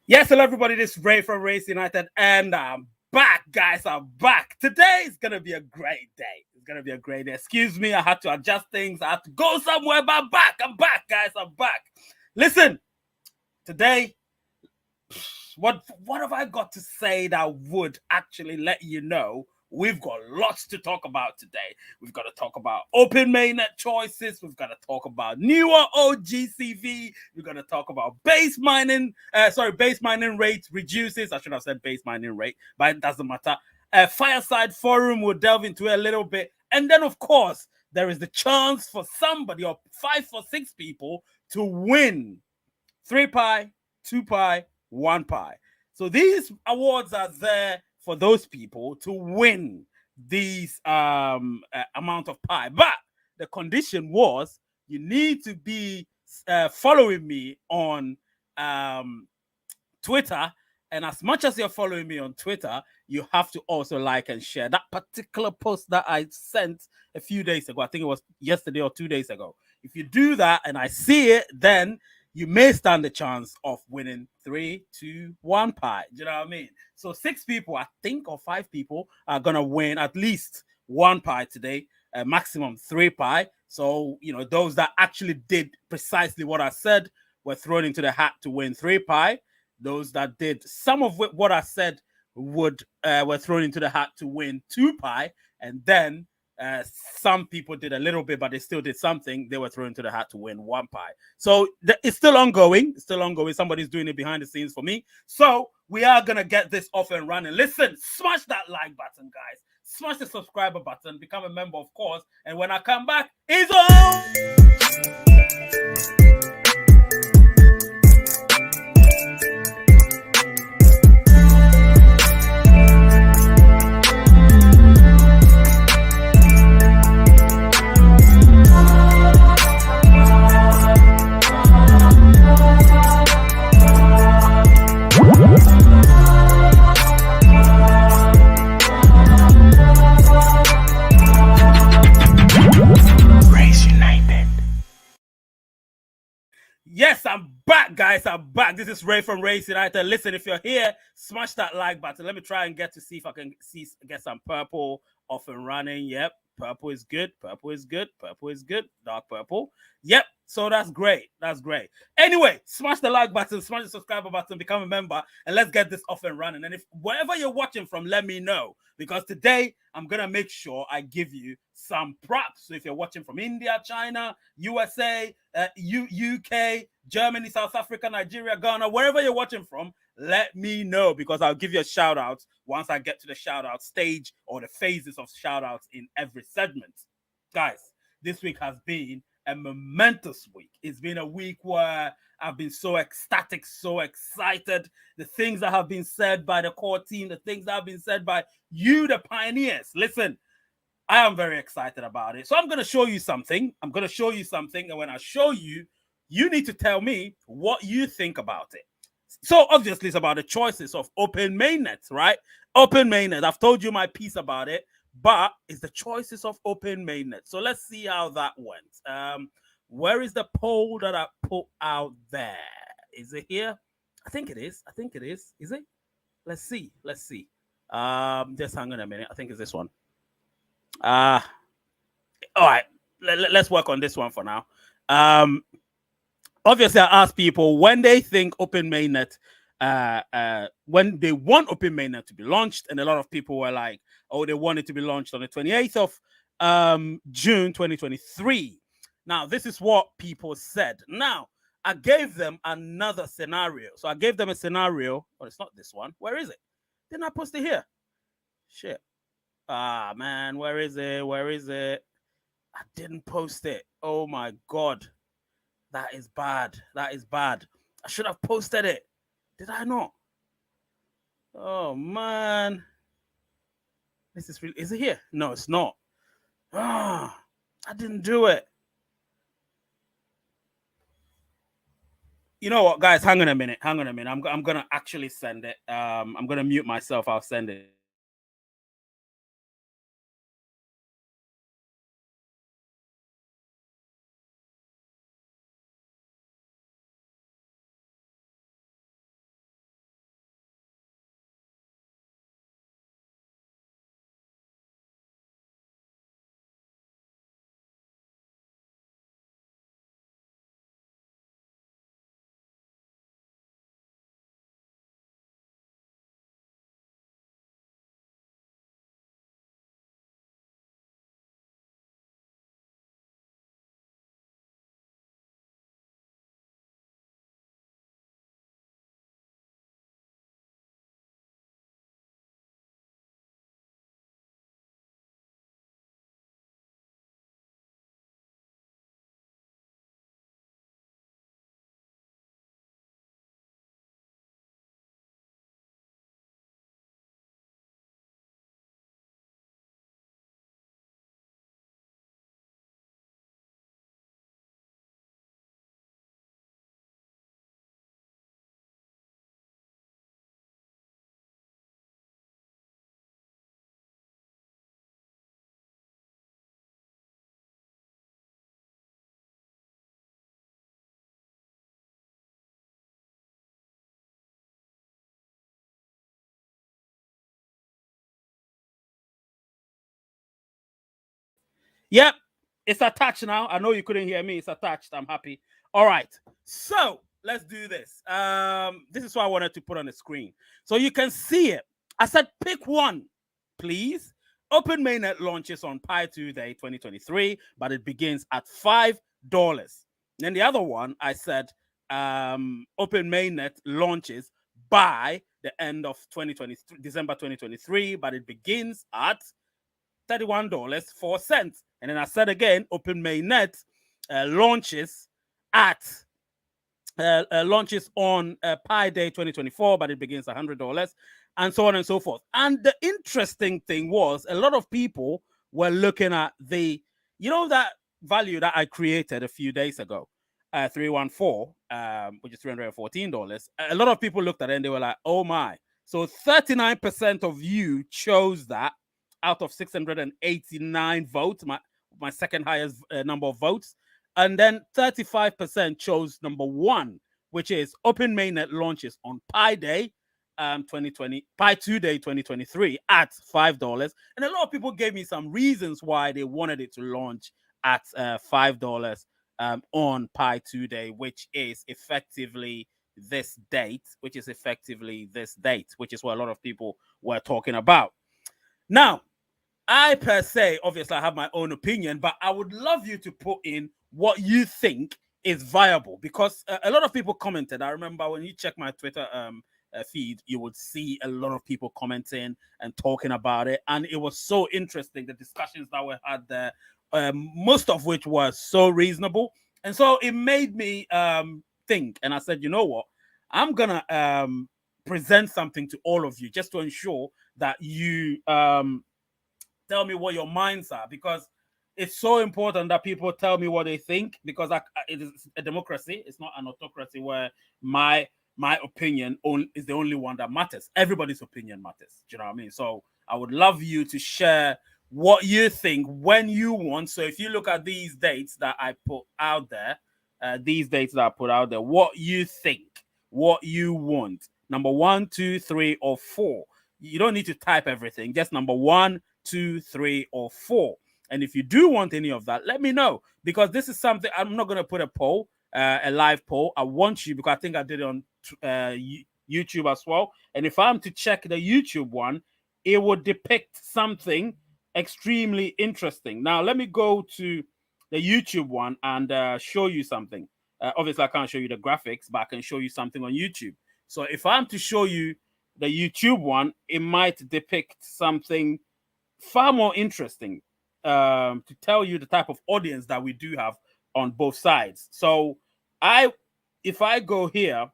Yes, hello everybody. This is Ray from Race United, and I'm back, guys. I'm back. Today is gonna be a great day. It's gonna be a great day. Excuse me, I had to adjust things. I had to go somewhere, but I'm back. I'm back, guys. I'm back. Listen, today, what have I got to say that would actually let you know we've got lots to talk about today? We've got to talk about open mainnet choices. We've got to talk about newer OGCV. We've got to talk about base mining. Base mining rate reduces. I should have said base mining rate, but it doesn't matter. Fireside Forum will delve into it a little bit, and then of course there is the chance for somebody or 5 or 6 people to win 3 pi, 2 pi, 1 pi. So these awards are there for those people to win these amount of pi. But the condition was you need to be following me on Twitter. And as much as you're following me on Twitter, you have to also like and share that particular post that I sent a few days ago. I think it was yesterday or 2 days ago. If you do that and I see it, then you may stand a chance of winning 3, 2, 1 pi. Do you know what I mean? So 6 people, I think, or 5 people are gonna win at least 1 pi today, maximum 3 pi. So those that actually did precisely what I said were thrown into the hat to win 3 pi. Those that did some of what I said were thrown into the hat to win 2 pi, and then some people did a little bit, but they still did something. They were thrown into the hat to win 1 pi. So it's still ongoing. It's still ongoing. Somebody's doing it behind the scenes for me. So we are gonna get this off and running. Listen, smash that like button, guys. Smash the subscriber button. Become a member, of course. And when I come back, it's on. Yes, I'm back, guys. I'm back. This is Ray from Race United. Listen, if you're here, smash that like button. Let me try and see if I can get some purple off and running. Yep, purple is good. Purple is good. Purple is good. Dark purple. Yep. So that's great. That's great. Anyway, smash the like button, smash the subscriber button, become a member, and let's get this off and running. And if wherever you're watching from, let me know, because today I'm gonna make sure I give you some props. So if you're watching from India, China, USA, UK, Germany, South Africa, Nigeria, Ghana, wherever you're watching from, let me know, because I'll give you a shout out once I get to the shout out stage or the phases of shout outs in every segment. Guys, this week has been a momentous week. It's been a week where I've been so ecstatic, so excited. The things that have been said by the core team, the things that have been said by you, the pioneers. Listen, I am very excited about it. So I'm going to show you something. I'm going to show you something. And when I show you, you need to tell me what you think about it. So obviously it's about the choices of open mainnet, right? Open mainnet. I've told you my piece about it, but it's the choices of open mainnet. So let's see how that went. Where is the poll that I put out there? Is it here? I think it is. I think it is. Is it? Let's see. Let's see. Just hang on a minute. I think it's this one. All right. Let's work on this one for now. Obviously, I asked people when they think open mainnet, when they want open mainnet to be launched, and a lot of people were like, "Oh, they want it to be launched on the 28th of June 2023." Now, this is what people said. Now, I gave them another scenario. So I gave them a scenario. Oh, it's not this one. Where is it? Didn't I post it here? Shit. Ah, man, where is it? Where is it? I didn't post it. Oh my God. That is bad. That is bad. I should have posted it. Did I not? Oh man. This is really, is it here? No, it's not. Ah, I didn't do it. You know what, guys? Hang on a minute. Hang on a minute. I'm gonna actually send it. I'm gonna mute myself. I'll send it. Yep, it's attached now. I know you couldn't hear me. It's attached. I'm happy. All right. So let's do this. This is what I wanted to put on the screen. So you can see it. I said pick one, please. Open Mainnet launches on Pi 2 Day 2023, but it begins at $5. Then the other one, I said Open Mainnet launches by the end of 2023, December 2023, but it begins at $31.04. And then I said again, Open Mainnet launches on Pi Day 2024, but it begins at $100, and so on and so forth. And the interesting thing was, a lot of people were looking at the, that value that I created a few days ago, 314, which is $314. A lot of people looked at it and they were like, oh my. So 39% of you chose that out of 689 votes, my second highest number of votes. And then 35% chose number one, which is Open Mainnet launches on Pi Day, Pi 2 Day 2023 at $5. And a lot of people gave me some reasons why they wanted it to launch at $5 on Pi 2 Day, which is effectively this date, which is what a lot of people were talking about. Now, I per se, obviously, I have my own opinion, but I would love you to put in what you think is viable, because a lot of people commented. I remember when you check my Twitter feed, you would see a lot of people commenting and talking about it, and it was so interesting, the discussions that were had there, most of which were so reasonable. And so it made me think, and I said, you know what, I'm gonna present something to all of you just to ensure that you tell me what your minds are, because it's so important that people tell me what they think, because it is a democracy. It's not an autocracy where my opinion is the only one that matters. Everybody's opinion matters. Do you know what I mean? So I would love you to share what you think when you want. So if you look at these dates that I put out there, what you think, what you want. Number 1, 2, 3, or 4. You don't need to type everything. Just number 1, 2, 3, or 4. And if you do want any of that, let me know, because this is something I'm not going to put a poll, a live poll. I want you, because I think I did it on YouTube as well. And if I'm to check the YouTube one, it would depict something extremely interesting. Now, let me go to the YouTube one and show you something. Obviously, I can't show you the graphics, but I can show you something on YouTube. So if I'm to show you the YouTube one, it might depict something far more interesting to tell you the type of audience that we do have on both sides. So if I go here,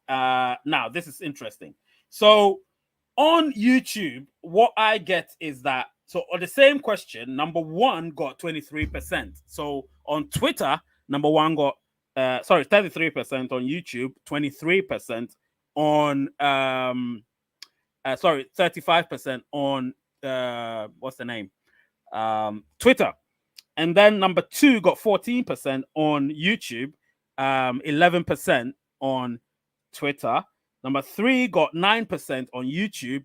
now this is interesting. So on YouTube, what I get is that, so on the same question, number 1 got 23%. So on Twitter, number 1 got 33% on YouTube, 23% on 35% on what's the name? Twitter. And then number 2 got 14% on YouTube, 11% on Twitter. Number 3 got 9% on YouTube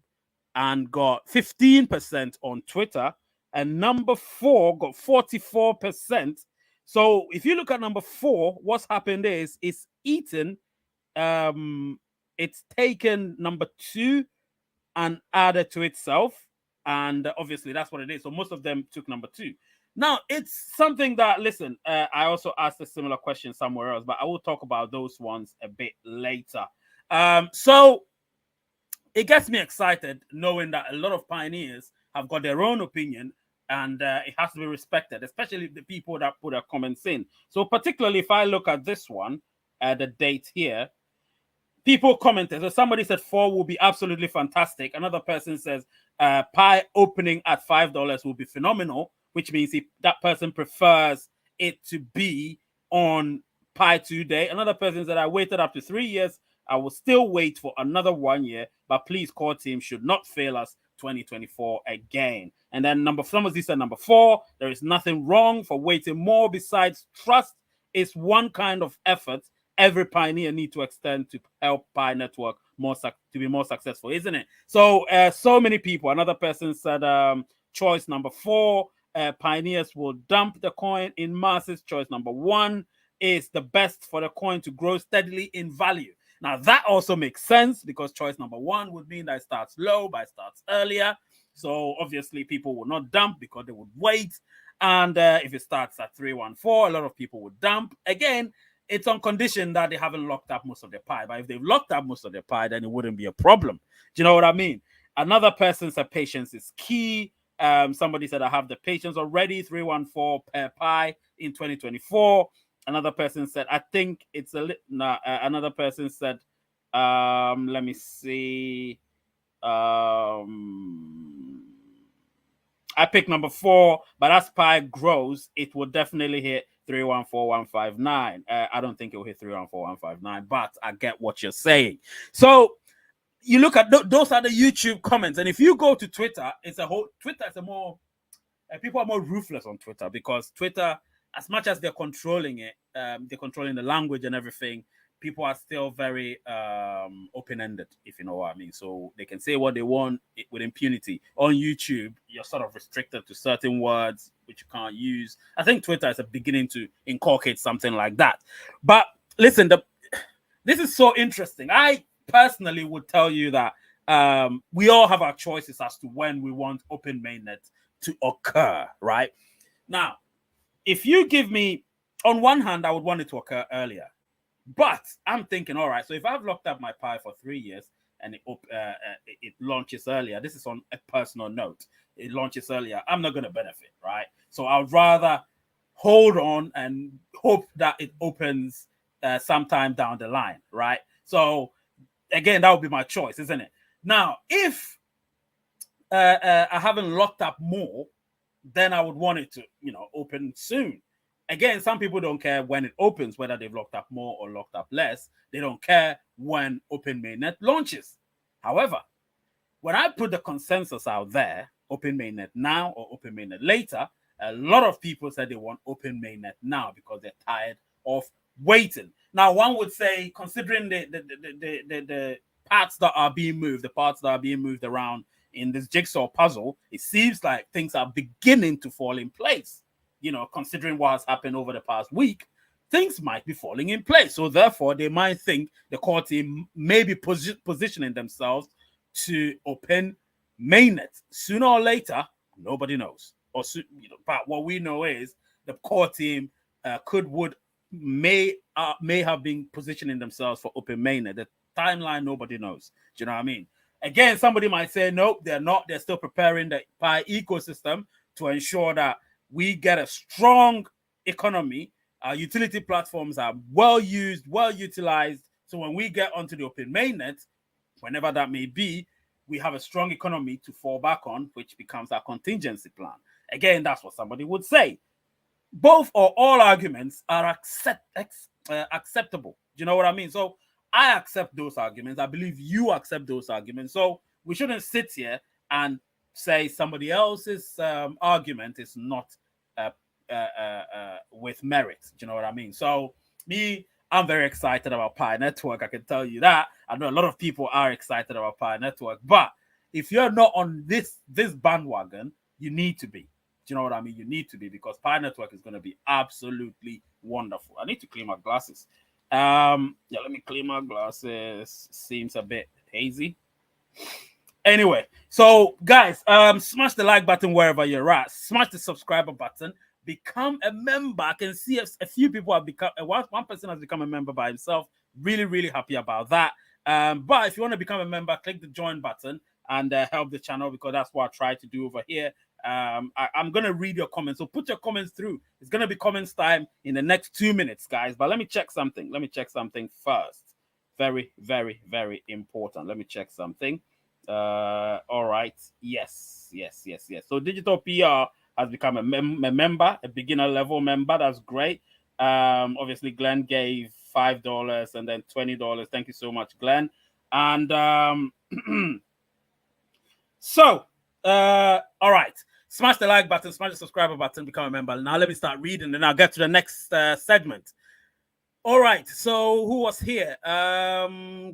and got 15% on Twitter. And number 4 got 44%. So if you look at number 4, what's happened is it's eaten, it's taken number 2 and added to itself. And obviously that's what it is. So most of them took number 2. Now, it's something that, listen, I also asked a similar question somewhere else, but I will talk about those ones a bit later. So it gets me excited knowing that a lot of pioneers have got their own opinion, and it has to be respected, especially the people that put their comments in. So particularly if I look at this one, the date here, people commented. So somebody said 4 will be absolutely fantastic. Another person says Pi opening at $5 will be phenomenal, which means that person prefers it to be on Pi 2 Day. Another person said, I waited up to 3 years. I will still wait for another 1 year, but please, core team should not fail us 2024 again. And then somebody said number 4, there is nothing wrong for waiting more. Besides, trust is one kind of effort every pioneer need to extend to help Pi network to be more successful, isn't it? So so many people. Another person said choice number 4. pioneers will dump the coin in masses. Choice number 1 is the best for the coin to grow steadily in value. Now, that also makes sense because choice number 1 would mean that it starts low, but it starts earlier. So obviously people will not dump because they would wait. And if it starts at 314, a lot of people would dump. Again, it's on condition that they haven't locked up most of their pie. But if they've locked up most of their pie, then it wouldn't be a problem. Do you know what I mean? Another person said patience is key. Somebody said I have the patience already, 314 per pie in 2024. Another person said, I think it's a little. Another person said, let me see. I picked number 4, but as pie grows, it will definitely hit 314159. I don't think it will hit 314159, but I get what you're saying. So you look at those are the YouTube comments, and if you go to Twitter, Twitter is a more people are more ruthless on Twitter because Twitter, as much as they're controlling it, they're controlling the language and everything. People are still very open-ended, if you know what I mean. So they can say what they want with impunity. On YouTube, you're sort of restricted to certain words which you can't use. I think Twitter is beginning to inculcate something like that. But listen, this is so interesting. I personally would tell you that we all have our choices as to when we want open mainnet to occur, right? Now, if you give me, on one hand, I would want it to occur earlier. But I'm thinking, all right, so if I've locked up my pie for 3 years and it launches earlier, this is on a personal note, it launches earlier, I'm not going to benefit, right? So I would rather hold on and hope that it opens sometime down the line, right? So again, that would be my choice, isn't it? Now, if I haven't locked up more, then I would want it to, open soon. Again, some people don't care when it opens, whether they've locked up more or locked up less. They don't care when open mainnet launches. However, when I put the consensus out there, open mainnet now or open mainnet later, a lot of people said they want open mainnet now because they're tired of waiting. Now, one would say, considering the parts that are being moved, the parts that are being moved around in this jigsaw puzzle, it seems like things are beginning to fall in place. Considering what has happened over the past week, things might be falling in place. So therefore, they might think the core team may be positioning themselves to open mainnet. Sooner or later, nobody knows. But what we know is the core team may have been positioning themselves for open mainnet. The timeline, nobody knows. Do you know what I mean? Again, somebody might say, nope, they're not. They're still preparing the Pi ecosystem to ensure that we get a strong economy. Our utility platforms are well used, well utilized. So when we get onto the open mainnet, whenever that may be, we have a strong economy to fall back on, which becomes our contingency plan. Again, that's what somebody would say. Both or all arguments are acceptable. Do you know what I mean? So I accept those arguments. I believe you accept those arguments. So we shouldn't sit here and say somebody else's argument is not with merit. Do you know what I mean? So I'm very excited about Pi Network. I can tell you that. I know a lot of people are excited about Pi Network, but if you're not on this bandwagon, you need to be. Do you know what I mean? You need to be, because Pi Network is going to be absolutely wonderful. I need to clean my glasses. Let me clean my glasses. Seems a bit hazy. Anyway, so guys, smash the like button wherever you're at. Smash the subscriber button. Become a member. I can see a few people have become. One person has become a member by himself. Really, really happy about that. But if you want to become a member, click the join button and help the channel, because that's what I try to do over here. I'm going to read your comments. So put your comments through. It's going to be comments time in the next 2 minutes, guys. But let me check something. Let me check something first. Very, very, very important. Let me check something. All right. Yes. So Digital PR has become a member, a beginner level member. That's great. Obviously, Glenn gave $5 and then $20. Thank you so much, Glenn. And so, all right. Smash the like button, smash the subscriber button, become a member. Now let me start reading, and I'll get to the next segment. All right. So who was here?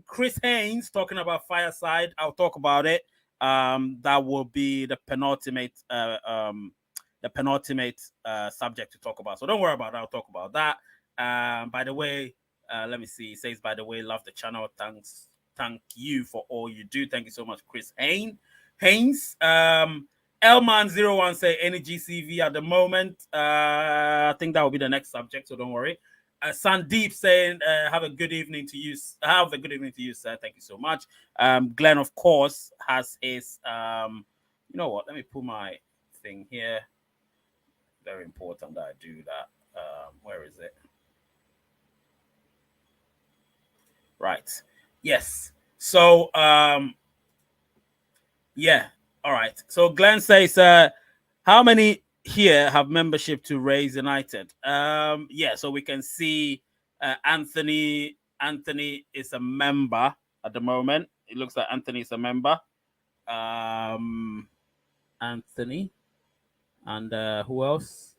Chris Haynes talking about Fireside. I'll talk about it. That will be the penultimate the penultimate subject to talk about. So don't worry about that. I'll talk about that. By the way, let me see. It says, by the way, love the channel. Thank you for all you do. Thank you so much, Chris Haynes. Elman01 say any GCV at the moment. I think that will be the next subject, so don't worry. Sandeep saying, have a good evening to you. Have a good evening to you, sir. Thank you so much. Glenn, of course, has his you know what? Let me put my thing here. Very important that I do that. Where is it? Right. Yes. So yeah. All right. So Glenn says, how many here have membership to Raise United? Yeah, so we can see Anthony is a member at the moment. It looks like Anthony is a member. Anthony, and who else?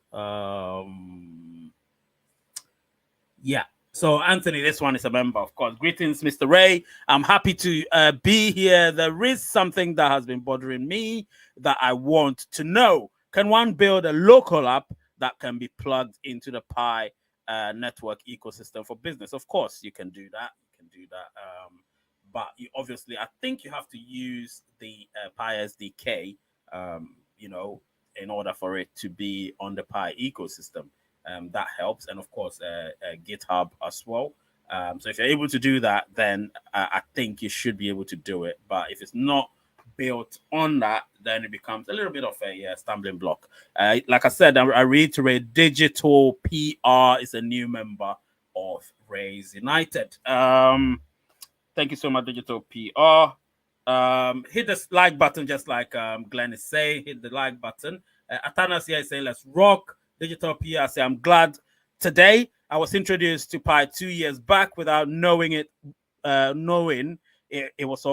Yeah. So Anthony, this one is a member, of course. Greetings, Mr. Ray. I'm happy to be here. There is something that has been bothering me that I want to know. Can one build a local app that can be plugged into the Pi network ecosystem for business? Of course, you can do that. But you, obviously, I think you have to use the Pi SDK, you know, in order for it to be on the Pi ecosystem. That helps, and of course GitHub as well. So if you're able to do that, then I think you should be able to do it. But if it's not built on that, then it becomes a little bit of a stumbling block. Like I said, I reiterate, Digital PR is a new member of Raise United. Thank you so much, Digital PR. Hit the like button, just like Glenn is saying. Hit the like button. Atanas here is saying, let's rock. Digital PR say, I'm glad today I was introduced to Pi 2 years back without knowing it, knowing what it was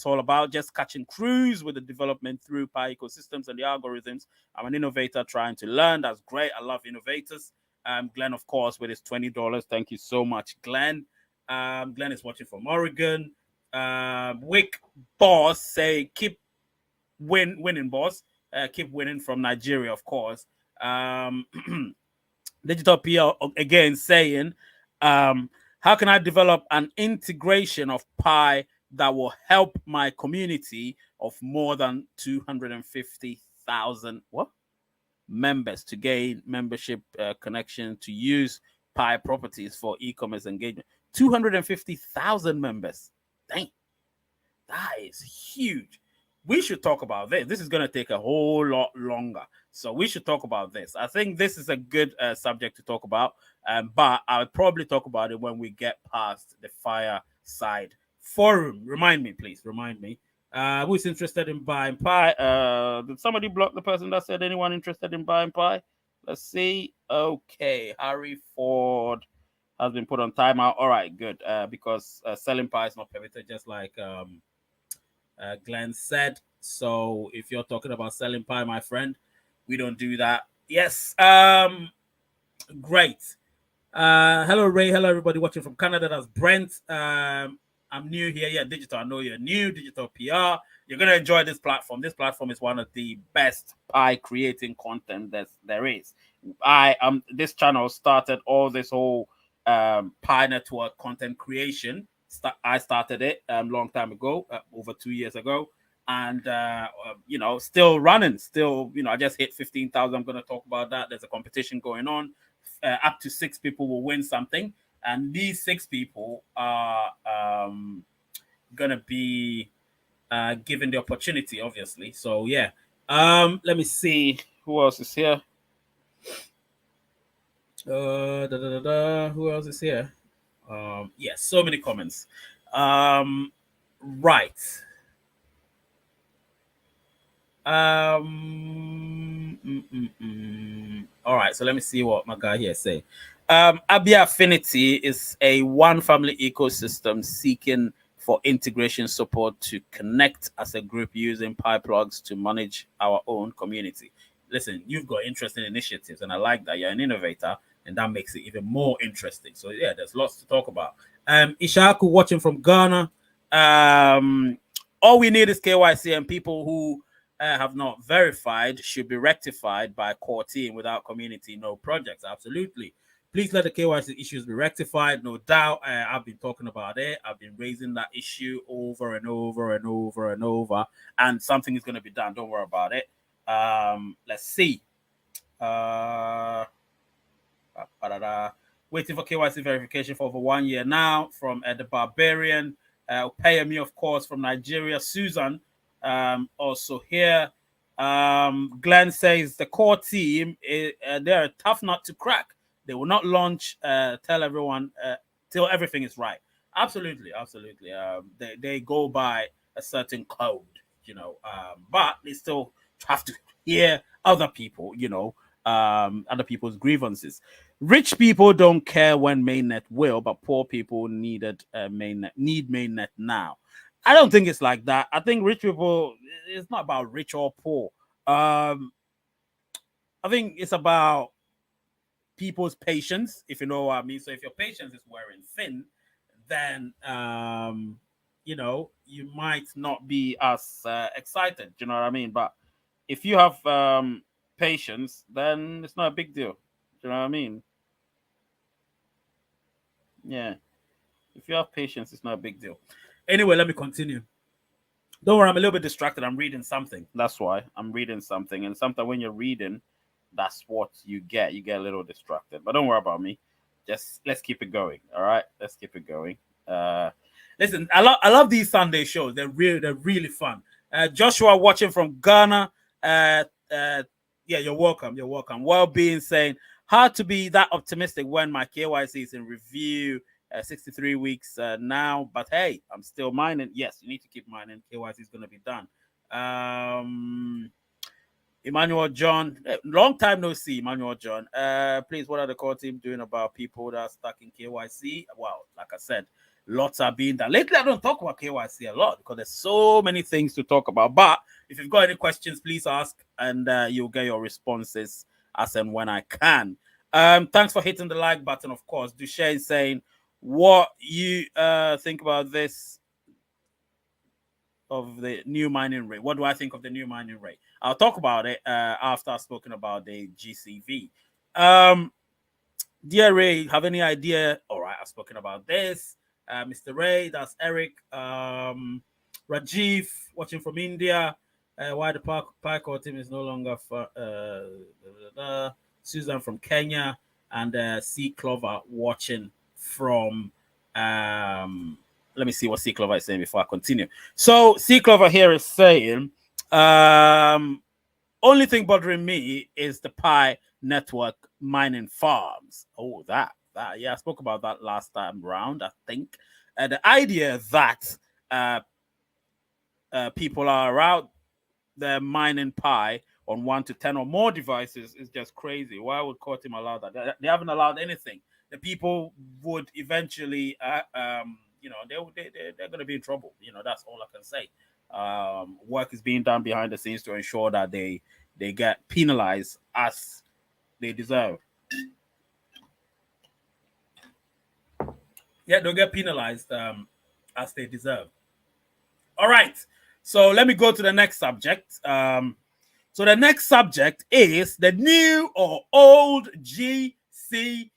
all about, just catching cruise with the development through Pi ecosystems and the algorithms. I'm an innovator trying to learn. That's great. I love innovators. Glenn, of course, with his $20. Thank you so much, Glenn. Glenn is watching from Oregon. Wick Boss say, keep winning, boss. Keep winning from Nigeria, of course. Digital PR again saying, how can I develop an integration of Pi that will help my community of more than 250,000 members to gain membership connection to use Pi properties for e-commerce engagement? 250,000 members. Dang, that is huge. We should talk about this. This is going to take a whole lot longer. So we should talk about this. I think this is a good subject to talk about. But I'll probably talk about it when we get past the Fireside Forum. Remind me, please. Remind me. Who's interested in buying Pi? Did somebody block the person that said anyone interested in buying Pi? Let's see. Okay. Harry Ford has been put on timeout. All right, good. Because selling Pi is not permitted, just like Glenn said. So if you're talking about selling Pi, my friend, we don't do that. Yes. Great. Hello, Ray. Hello, everybody watching from Canada. That's Brent. I'm new here. Yeah, Digital. I know you're new. Digital PR. You're going to enjoy this platform. This platform is one of the best Pi creating content that there is. This channel started all this whole Pi network content creation. I started it a long time ago, over 2 years ago, and still running. Still, I just hit 15,000. I'm going to talk about that. There's a competition going on. Up to 6 people will win something, and these 6 people are going to be given the opportunity, obviously. So yeah, let me see who else is here. Who else is here? Yes, so many comments. Right. All right, so let me see what my guy here say. Abia Affinity is a one family ecosystem seeking for integration support to connect as a group using Pi plugs to manage our own community. Listen, you've got interesting initiatives, and I like that. You're an innovator, and that makes it even more interesting. So yeah, there's lots to talk about. Ishaku watching from Ghana. All we need is KYC and people who have not verified should be rectified by core team. Without community, no projects. Absolutely. Please let the KYC issues be rectified. No doubt. I've been talking about it. I've been raising that issue over and over and over and over, and something is going to be done. Don't worry about it. Let's see. Waiting for KYC verification for over 1 year now from the Barbarian. Payami, of course, from Nigeria. Susan, also here. Glenn says the core team, they're a tough nut to crack. They will not launch, tell everyone till everything is right. Absolutely, absolutely. They go by a certain code, but they still have to hear other people, other people's grievances. Rich people don't care when Mainnet will, but poor people need Mainnet now. I don't think it's like that. I think rich people, it's not about rich or poor. I think it's about people's patience, if you know what I mean. So if your patience is wearing thin, then you might not be as excited. You know what I mean? But if you have patience, then it's not a big deal. You know what I mean? Yeah. If you have patience, it's not a big deal. Anyway, let me continue. Don't worry, I'm a little bit distracted. I'm reading something. That's why I'm reading something. And sometimes when you're reading, that's what you get. You get a little distracted. But don't worry about me. Just let's keep it going. All right. Let's keep it going. Listen, I love these Sunday shows. They're really fun. Joshua watching from Ghana. Yeah, you're welcome. You're welcome. Well-being saying, hard to be that optimistic when my KYC is in review. 63 weeks now, but hey, I'm still mining. Yes, you need to keep mining. KYC is going to be done. Emmanuel John, long time no see, Emmanuel John. Please, what are the core team doing about people that are stuck in KYC? Well, like I said, lots are being done. Lately, I don't talk about KYC a lot because there's so many things to talk about. But if you've got any questions, please ask, and you'll get your responses as and when I can. Thanks for hitting the like button, of course. Duchesne saying, what you think about this of the new mining rate? What do I think of the new mining rate? I'll talk about it after I've spoken about the GCV. Dear Ray, have any idea? All right, I've spoken about this. Mr. Ray, that's Eric. Rajiv, watching from India. Why the Parkour team is no longer for Susan from Kenya, and C Clover watching from let me see what C Clover is saying before I continue. So C Clover here is saying only thing bothering me is the Pi network mining farms. Oh, that yeah, I spoke about that last time round, I think. The idea that people are out there mining Pi on 1 to 10 or more devices is just crazy. Why would core team allow that? They haven't allowed anything. The people would eventually, they're going to be in trouble. That's all I can say. Work is being done behind the scenes to ensure that they get penalized as they deserve. Yeah, they'll get penalized as they deserve. All right. So let me go to the next subject. So the next subject is the new or old GCV.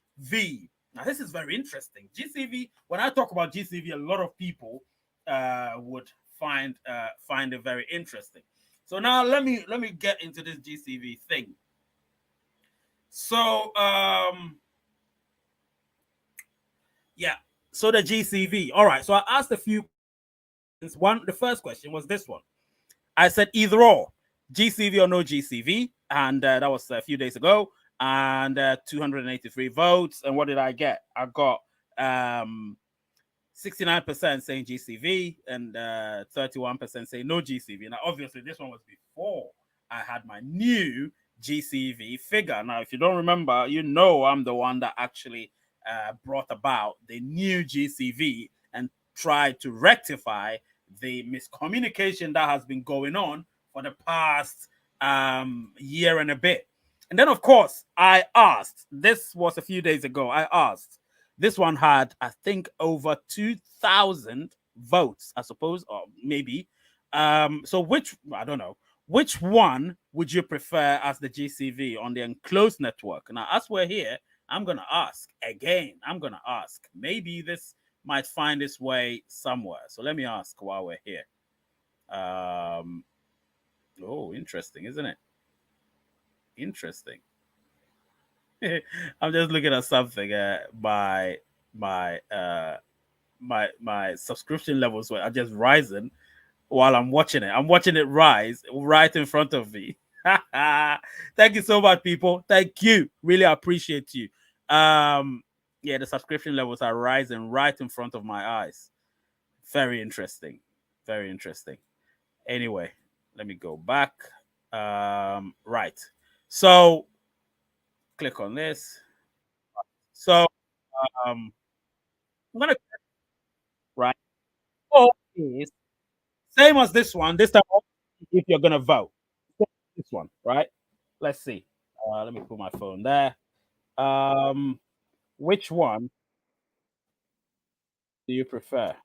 Now, this is very interesting. GCV, when I talk about GCV, a lot of people would find it very interesting. So now let me get into this GCV thing. So yeah, so the GCV. All right. So I asked a few. The first question was this one. I said either or, GCV or no GCV, and that was a few days ago, and 283 votes. And what did I get? I got 69% saying GCV and 31% saying no GCV. Now, obviously, this one was before I had my new GCV figure. Now, if you don't remember, I'm the one that actually brought about the new GCV and tried to rectify the miscommunication that has been going on for the past year and a bit. And then, of course, I asked, this was a few days ago, I asked, this one had, I think, over 2,000 votes, I suppose, or maybe. So I don't know. which one would you prefer as the GCV on the enclosed network? Now, as we're here, I'm going to ask again. I'm going to ask. Maybe this might find its way somewhere. So let me ask while we're here. Oh, interesting, isn't it? Interesting. I'm just looking at something. My my subscription levels are just rising while I'm watching it. I'm watching it rise right in front of me. Thank you so much, people. Thank you. Really appreciate you. Yeah, the subscription levels are rising right in front of my eyes. Very interesting. Very interesting. Anyway, let me go back. Right. So click on this. So I'm gonna right. Oh, is same as this one. This time, if you're gonna vote, this one, right? Let's see. Let me put my phone there. Um, which one do you prefer?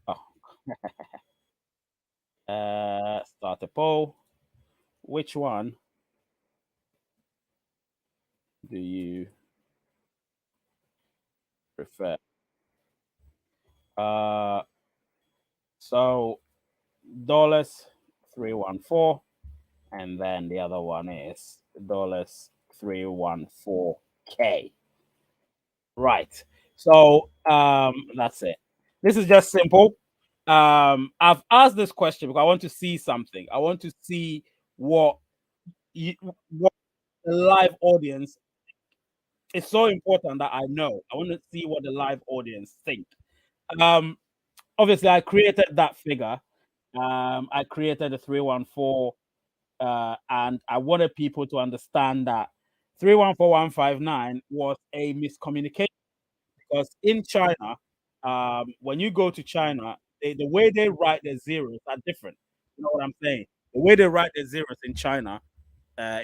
Oh, start a poll. Which one do you prefer? Uh, so dollars 314, and then the other one is dollars 314K. Right. So that's it. This is just simple. I've asked this question because I want to see something. I want to see what what the live audience. It's so important that I know. I want to see what the live audience think. Um, Obviously, I created that figure. I created the 314, and I wanted people to understand that 314159 was a miscommunication because in China, when you go to China, the way they write their zeros are different. You know what I'm saying? The way they write their zeros in China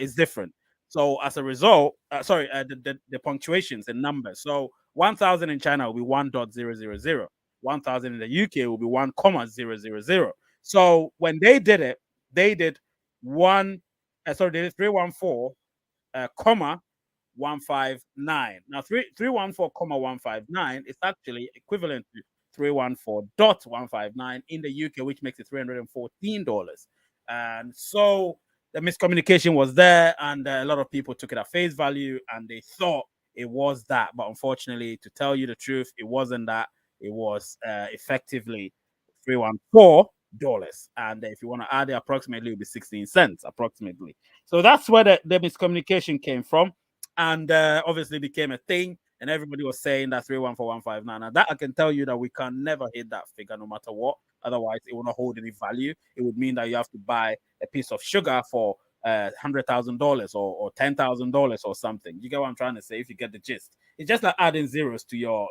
is different. So as a result, the punctuations and numbers. So 1,000 in China will be 1.000. 1,000 in the UK will be 1,000. So when they did it, they did they did 314, comma 159. Now, 314, comma 159 is actually equivalent to 314.159 in the UK, which makes it $314. And so the miscommunication was there, and a lot of people took it at face value and they thought it was that. But unfortunately, to tell you the truth, it wasn't that. It was effectively $314. And if you want to add it, approximately, it will be 16 cents, approximately. So that's where the miscommunication came from, and obviously became a thing. And everybody was saying that 314,159. And that I can tell you that we can never hit that figure no matter what. Otherwise, it will not hold any value. It would mean that you have to buy a piece of sugar for $100,000 or $10,000 or something. You get what I'm trying to say? If you get the gist, it's just like adding zeros to your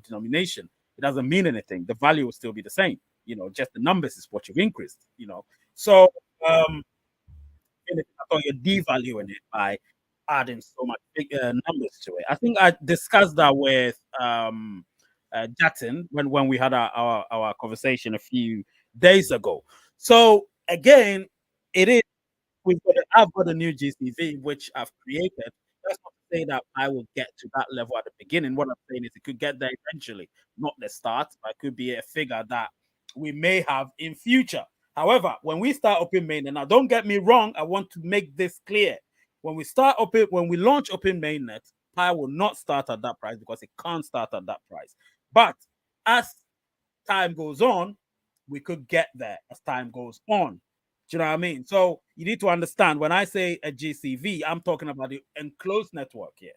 denomination. It doesn't mean anything. The value will still be the same. Just the numbers is what you've increased. So um, I thought you're devaluing it by adding so much big numbers to it. I think I discussed that with Jatin when we had our conversation a few days ago. So again, it is I've got a new GCV which I've created. That's not to say that I will get to that level at the beginning. What I'm saying is it could get there eventually, not the start, but it could be a figure that we may have in future. However, when we start open mainnet, now don't get me wrong, I want to make this clear. When we launch open mainnet, Pi will not start at that price because it can't start at that price. But as time goes on, we could get there as time goes on. Do you know what I mean? So you need to understand when I say a GCV, I'm talking about the enclosed network here,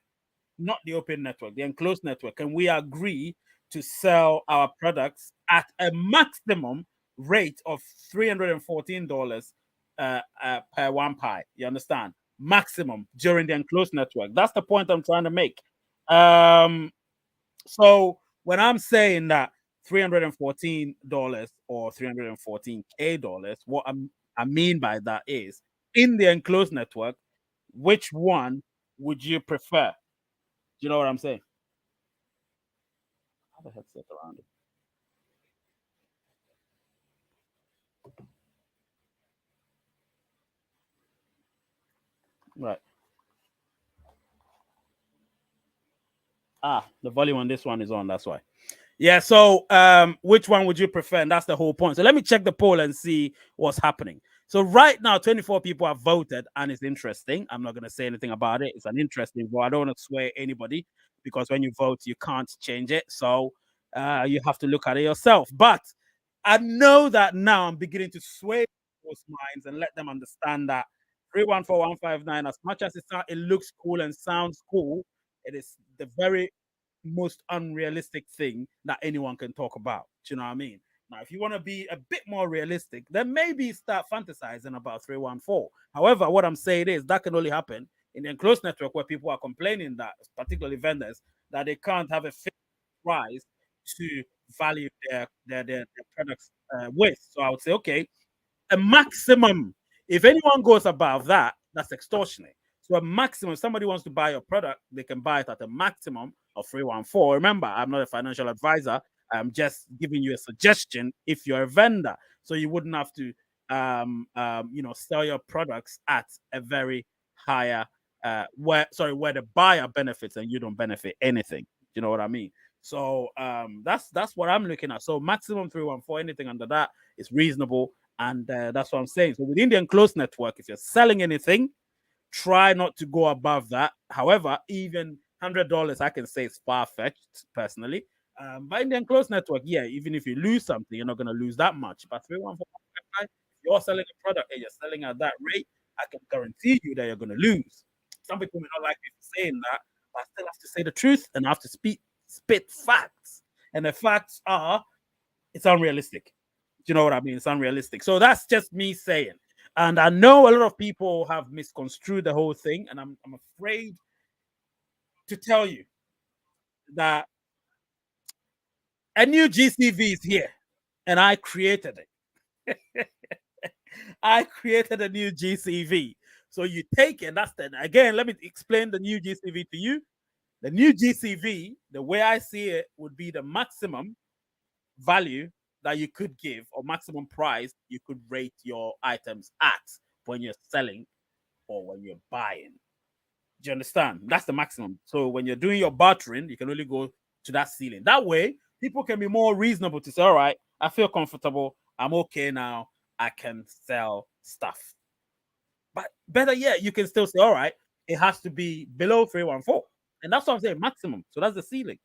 not the open network, the enclosed network. And we agree to sell our products at a maximum rate of $314 per one Pi. You understand? Maximum during the enclosed network. That's the point I'm trying to make. So when I'm saying that $314 or $314K, I mean by that is in the enclosed network, which one would you prefer? Do you know what I'm saying? How the headset around it? The volume on this one is on. That's why. Yeah. So, which one would you prefer? And that's the whole point. So let me check the poll and see what's happening. So right now, 24 people have voted, and it's interesting. I'm not going to say anything about it. It's an interesting vote. I don't want to sway anybody because when you vote, you can't change it. So you have to look at it yourself. But I know that now I'm beginning to sway people's minds and let them understand that 314159, as much as it looks cool and sounds cool, it is the very most unrealistic thing that anyone can talk about. Do you know what I mean? Now, if you want to be a bit more realistic, then maybe start fantasizing about 314. However, what I'm saying is that can only happen in the enclosed network where people are complaining that, particularly vendors, that they can't have a fixed price to value their products with. So I would say, okay, a maximum. If anyone goes above that, that's extortionate. So a maximum, if somebody wants to buy your product, they can buy it at a maximum of 314. Remember, I'm not a financial advisor. I'm just giving you a suggestion if you're a vendor. So you wouldn't have to sell your products at a very higher where the buyer benefits and you don't benefit anything. You know what I mean? So that's what I'm looking at. So maximum 314, anything under that is reasonable. And that's what I'm saying. So within the enclosed network, if you're selling anything, try not to go above that. However, even $100, I can say it's far-fetched personally. But in the enclosed network, yeah, even if you lose something, you're not going to lose that much. But 314, if you're selling a product and you're selling at that rate, I can guarantee you that you're going to lose. Some people may not like me for saying that, but I still have to say the truth and I have to spit facts. And the facts are, it's unrealistic. Do you know what I mean? It's unrealistic. So that's just me saying. And I know a lot of people have misconstrued the whole thing, and I'm afraid to tell you that a new GCV is here, and I created it. I created a new GCV. So you take it, that's the again, let me explain the new GCV to you. The new GCV, the way I see it, would be the maximum value that you could give or maximum price you could rate your items at when you're selling or when you're buying. Do you understand? That's the maximum. So when you're doing your bartering, you can only go to that ceiling. That way, people can be more reasonable to say, all right, I feel comfortable. I'm okay now. I can sell stuff. But better yet, you can still say, all right, it has to be below 314. And that's what I'm saying, maximum. So that's the ceiling.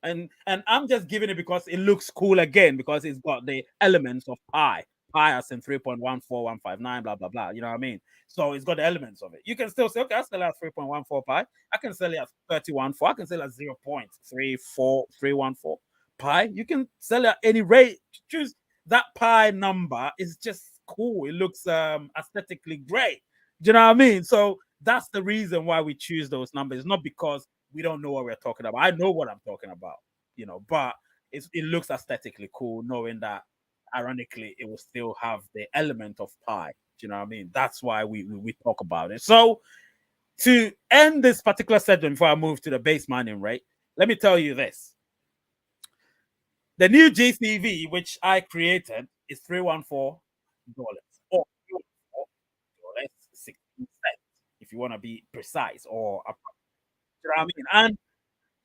And I'm just giving it because it looks cool again, because it's got the elements of pi. Pi as in 3.14159, blah, blah, blah. You know what I mean? So it's got the elements of it. You can still say, okay, I'll sell it at 3.14 pi. I can sell it at 31.4. I can sell it at 0.34314 pi. You can sell it at any rate. Choose that pi number. Is just cool. It looks aesthetically great. Do you know what I mean? So that's the reason why we choose those numbers. It's not because we don't know what we're talking about. I know what I'm talking about, but it looks aesthetically cool, knowing that ironically it will still have the element of pi. Do you know what I mean? That's why we talk about it. So to end this particular segment before I move to the base mining rate, let me tell you this. The new GCV, which I created, is $314 or $16 if you want to be precise, or you know what I mean? And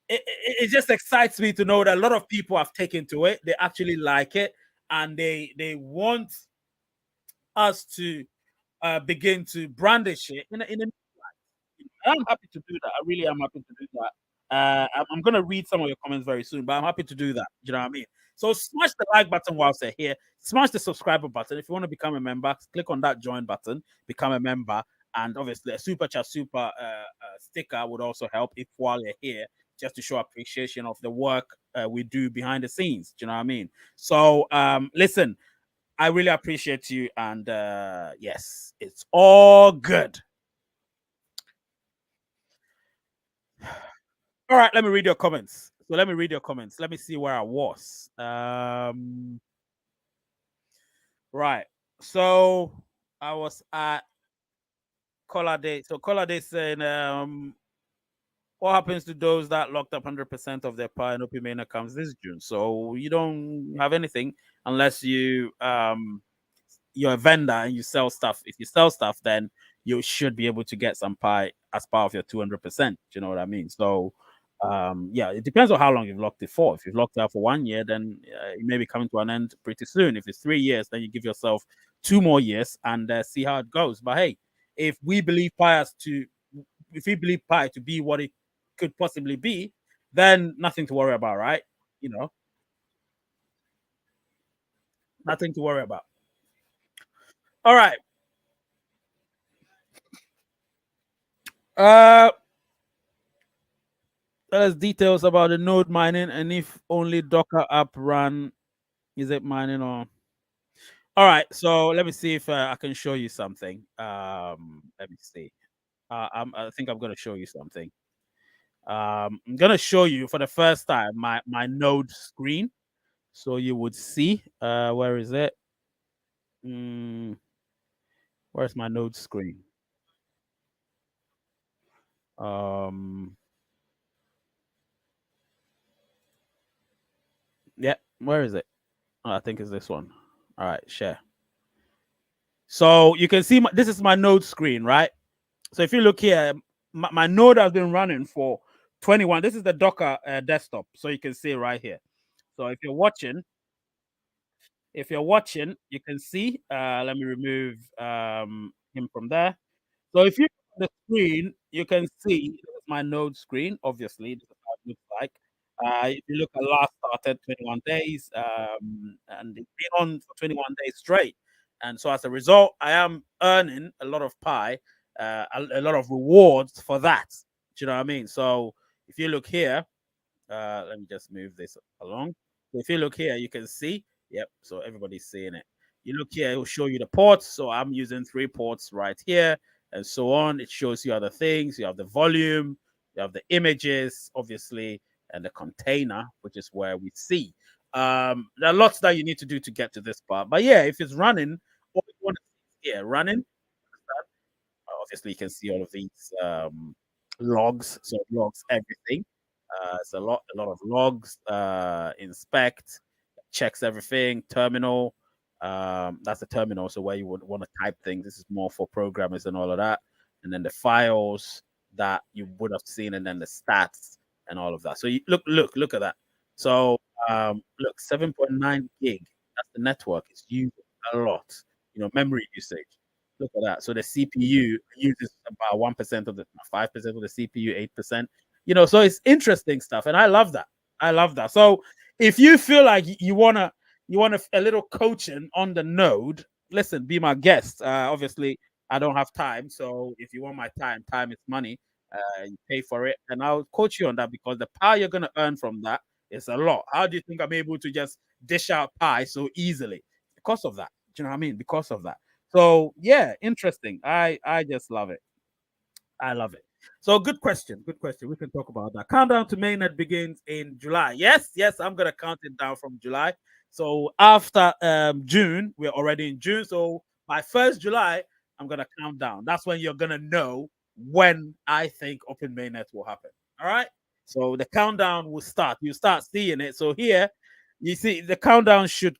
it just excites me to know that a lot of people have taken to it. They actually like it, and they want us to begin to brandish it in a I'm happy to do that. I really am happy to do that. I'm going to read some of your comments very soon, but I'm happy to do that. You know what I mean? So smash the like button whilst they're here. Smash the subscriber button. If you want to become a member, click on that join button, become a member. And obviously, a super chat, super sticker would also help if while you're here, just to show appreciation of the work we do behind the scenes. Do you know what I mean? So listen, I really appreciate you. And yes, it's all good. All right, let me read your comments. So let me read your comments. Let me see where I was. Right. So I was at Collar Day. So Collar Day saying, what happens to those that locked up 100% of their Pi and OP main accounts this June? So you don't have anything unless you're a vendor and you sell stuff. If you sell stuff, then you should be able to get some Pi as part of your 200%. Do you know what I mean? So Yeah, it depends on how long you've locked it for. If you've locked it out for 1 year, then it may be coming to an end pretty soon. If it's 3 years, then you give yourself 2 more years and see how it goes. But hey, if we believe if we believe Pi to be what it could possibly be, then nothing to worry about, right? You know, nothing to worry about. All right. Uh, there's details about the node mining and if only Docker app run, is it mining or? All right. So let me see if I can show you something. Let me see. I think I'm going to show you something. I'm going to show you for the first time my node screen. So you would see, where is it? Mm, where's my node screen? Um, yeah, where is it? Oh, I think it's this one. All right, share. So you can see this is my node screen, right? So if you look here, my node has been running for 21. This is the Docker desktop, so you can see right here. So if you're watching, you can see. Let me remove him from there. So if you look at the screen, you can see this is my node screen. Obviously, this is how it looks like. If you look at last started 21 days, and it's been on for 21 days straight. And so as a result, I am earning a lot of pie, a lot of rewards for that. Do you know what I mean? So if you look here, let me just move this along. So if you look here, you can see. Yep. So everybody's seeing it. You look here, it will show you the ports. So I'm using 3 ports right here, and so on. It shows you other things. You have the volume, you have the images, obviously, and the container, which is where we see. There are lots that you need to do to get to this part. But yeah, if it's running, all you want to see is here running. Obviously, you can see all of these logs. So it logs everything. It's a lot of logs. Inspect, checks everything. Terminal. That's the terminal. So where you would want to type things. This is more for programmers and all of that. And then the files that you would have seen, and then the stats and all of that. So you look at that. So look, 7.9 gig. That's the network. It's used a lot. Memory usage. Look at that. So the CPU uses about 1% of the 5% of the CPU, 8%. So it's interesting stuff, and I love that. I love that. So if you feel like you want a little coaching on the node, listen, be my guest. Obviously, I don't have time, so if you want my time is money. You pay for it, and I'll coach you on that because the power you're gonna earn from that is a lot. How do you think I'm able to just dish out pie so easily? Because of that. Do you know what I mean? Because of that. So yeah, interesting. I just love it. I love it. So good question. Good question. We can talk about that. Countdown to mainnet begins in July. Yes, yes, I'm gonna count it down from July. So after June, we're already in June. So by 1st July, I'm gonna count down. That's when you're gonna know when I think open mainnet will happen. All right. So the countdown will start. You start seeing it. So here, you see the countdown should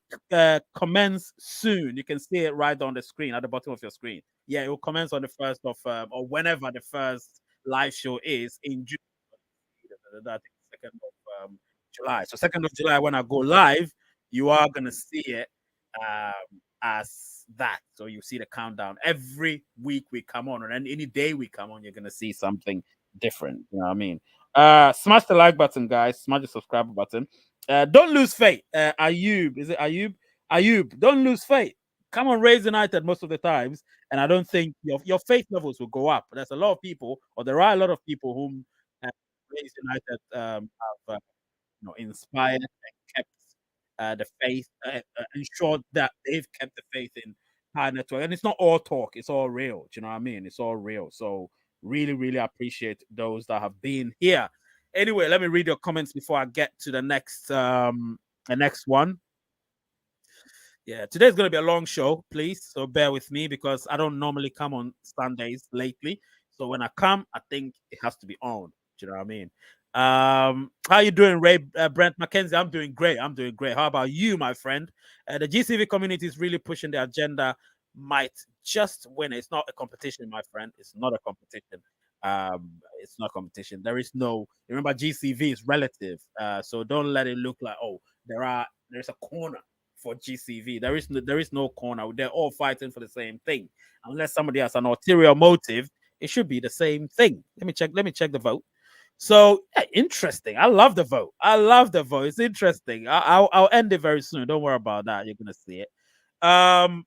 commence soon. You can see it right on the screen at the bottom of your screen. Yeah, it will commence on the 1st of or whenever the first live show is in June. I think 2nd of July. So 2nd of July, when I go live, you are gonna see it as that. So you see the countdown every week we come on, and any day we come on, you're gonna see something different. You know what I mean? Smash the like button, guys. Smash the subscribe button. Don't lose faith. Ayub, is it Ayub? Ayub, don't lose faith. Come on, Raise United most of the times, and I don't think your faith levels will go up. There's a lot of people, or there are a lot of people whom Raise United have inspired and kept the faith, ensured that they've kept the faith in High Network. And it's not all talk; it's all real. Do you know what I mean? It's all real. So really, really appreciate those that have been here. Anyway, let me read your comments before I get to the next one. Yeah, today's going to be a long show, please. So bear with me because I don't normally come on Sundays lately. So when I come, I think it has to be on. Do you know what I mean? How you doing, Ray? Brent McKenzie? I'm doing great. I'm doing great. How about you, my friend? The GCV community is really pushing the agenda. Might just win. It's not a competition, my friend. It's not a competition. It's not competition. There is no. Remember, GCV is relative, so don't let it look like there's a corner for GCV. There is no corner. They're all fighting for the same thing. Unless somebody has an ulterior motive, it should be the same thing. Let me check. Let me check the vote. So yeah, interesting. I love the vote. I love the vote. It's interesting. I'll end it very soon. Don't worry about that. You're gonna see it. Um,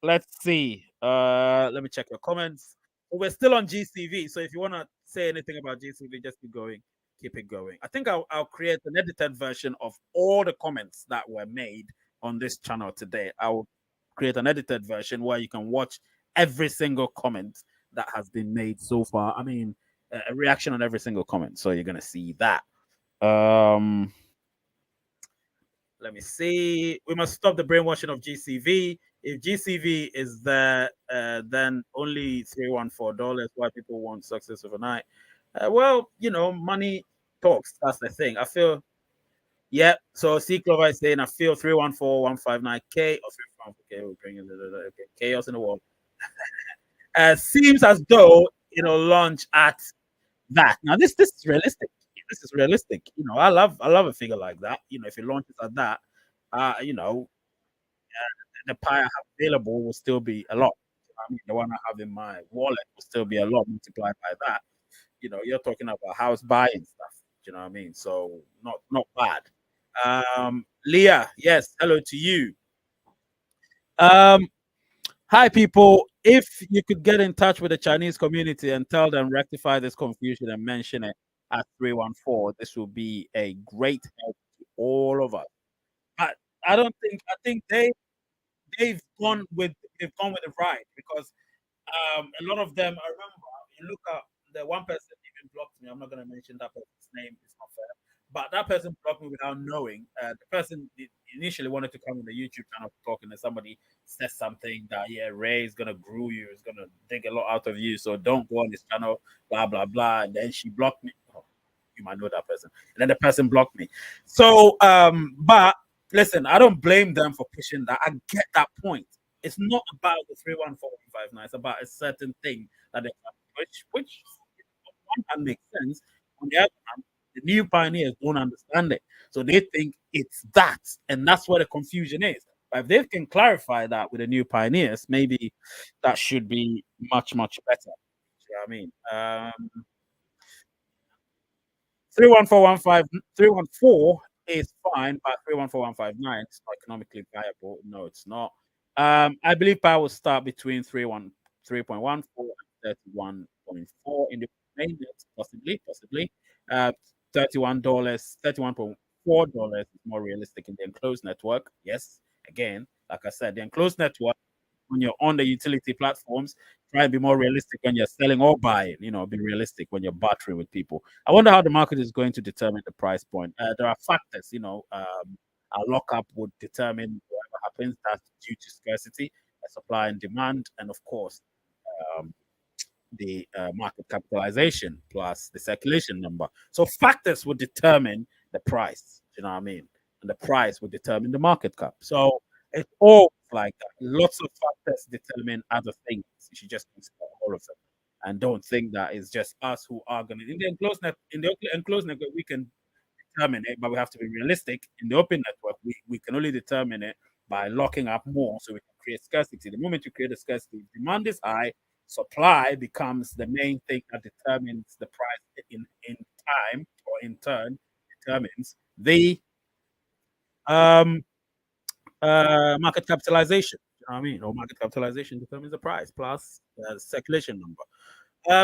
let's see. Let me check your comments. We're still on GCV, so if you want to say anything about GCV, just keep going. Keep it going. I think I'll create an edited version of all the comments that were made on this channel today. I'll create an edited version where you can watch every single comment that has been made so far. I mean, a reaction on every single comment. So you're gonna see that. Um, let me see. We must stop the brainwashing of GCV. If GCV is there, then only $314. Why people want success overnight? Well, money talks. That's the thing. I feel. Yeah. So C Clover is saying I feel 314,159K or 314K will bring chaos in the world. Seems as though it'll launch at that. Now this is realistic. This is realistic. I love a figure like that. If it launches at that, uh, you know, the pie I have available will still be a lot. I mean, the one I have in my wallet will still be a lot multiplied by that. You're talking about house buying stuff. You know what I mean? So not bad. Leah, yes, hello to you. Um, Hi, people. If you could get in touch with the Chinese community and tell them rectify this confusion and mention it at 314, this will be a great help to all of us. But I think they've gone with the ride because a lot of them. I remember you look at the one person even blocked me. I'm not going to mention that person's name. It's not fair. But that person blocked me without knowing. The person initially wanted to come on the YouTube channel talking, and somebody said something that Ray is gonna grow you, is gonna dig a lot out of you, so don't go on this channel, blah blah blah. And then she blocked me. Oh, you might know that person. And then the person blocked me. So but listen, I don't blame them for pushing that. I get that point. It's not about the 314,159. It's about a certain thing that they push, which on one hand makes sense. On the other hand, the new pioneers don't understand it. So they think it's that. And that's where the confusion is. But if they can clarify that with the new pioneers, maybe that should be much, much better. You know what I mean? 31415 is fine, but 314,159 is not economically viable. No, it's not. I believe power will start between 3.14 and 31.4 in the mainnet, possibly. Uh, $31, $31.4 is more realistic in the enclosed network. Yes, again, like I said, the enclosed network when you're on the utility platforms, try and be more realistic when you're selling or buying. Be realistic when you're bartering with people. I wonder how the market is going to determine the price point. There are factors, our lockup would determine whatever happens. That's due to scarcity, supply and demand, and of course, um, the market capitalization plus the circulation number. So factors would determine the price. You know what I mean? And the price would determine the market cap. So it's all like that. Lots of factors determine other things. You should just consider all of them, and don't think that it's just us who are going to. In the enclosed network, we can determine it, but we have to be realistic. In the open network, we can only determine it by locking up more so we can create scarcity. The moment you create a scarcity, demand is high, supply becomes the main thing that determines the price in time, or in turn determines the um market capitalization. You know what I mean? Or market capitalization determines the price plus the circulation number.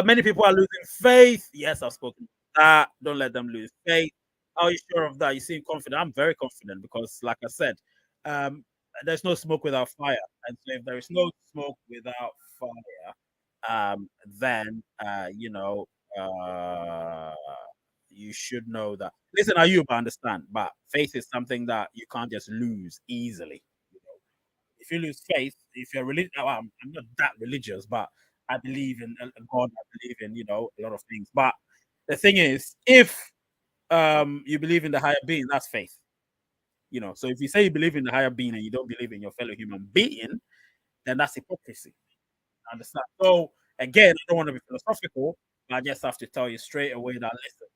Many people are losing faith. Yes, I've spoken about that. Don't let them lose faith. How are you sure of that? You seem confident. I'm very confident because, like I said, um, there's no smoke without fire. And so, if there is no smoke without fire, then uh, you should know that. Listen, I understand, but faith is something that you can't just lose easily. If you lose faith, if you're religious, I'm not that religious, but I believe in a God. I believe in a lot of things. But the thing is, if you believe in the higher being, that's faith. So if you say you believe in the higher being and you don't believe in your fellow human being, then that's hypocrisy. Understand? So again, I don't want to be philosophical, But I just have to tell you straight away that listen,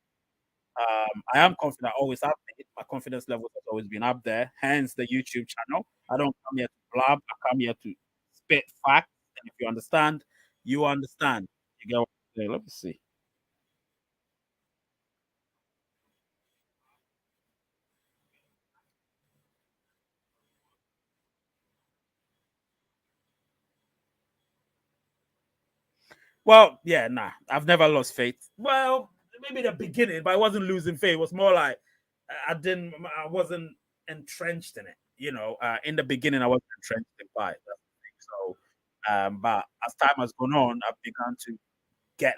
I am confident. I always have been. My confidence level has always been up there. Hence the YouTube channel. I don't come here to blab. I come here to spit facts. And if you understand, you understand. You get what I'm saying? Let me see. Well, yeah, nah. I've never lost faith. Well, maybe the beginning, but I wasn't losing faith. It was more like I wasn't entrenched in it. In the beginning, I wasn't entrenched in Pi. That's the thing. But as time has gone on, I've begun to get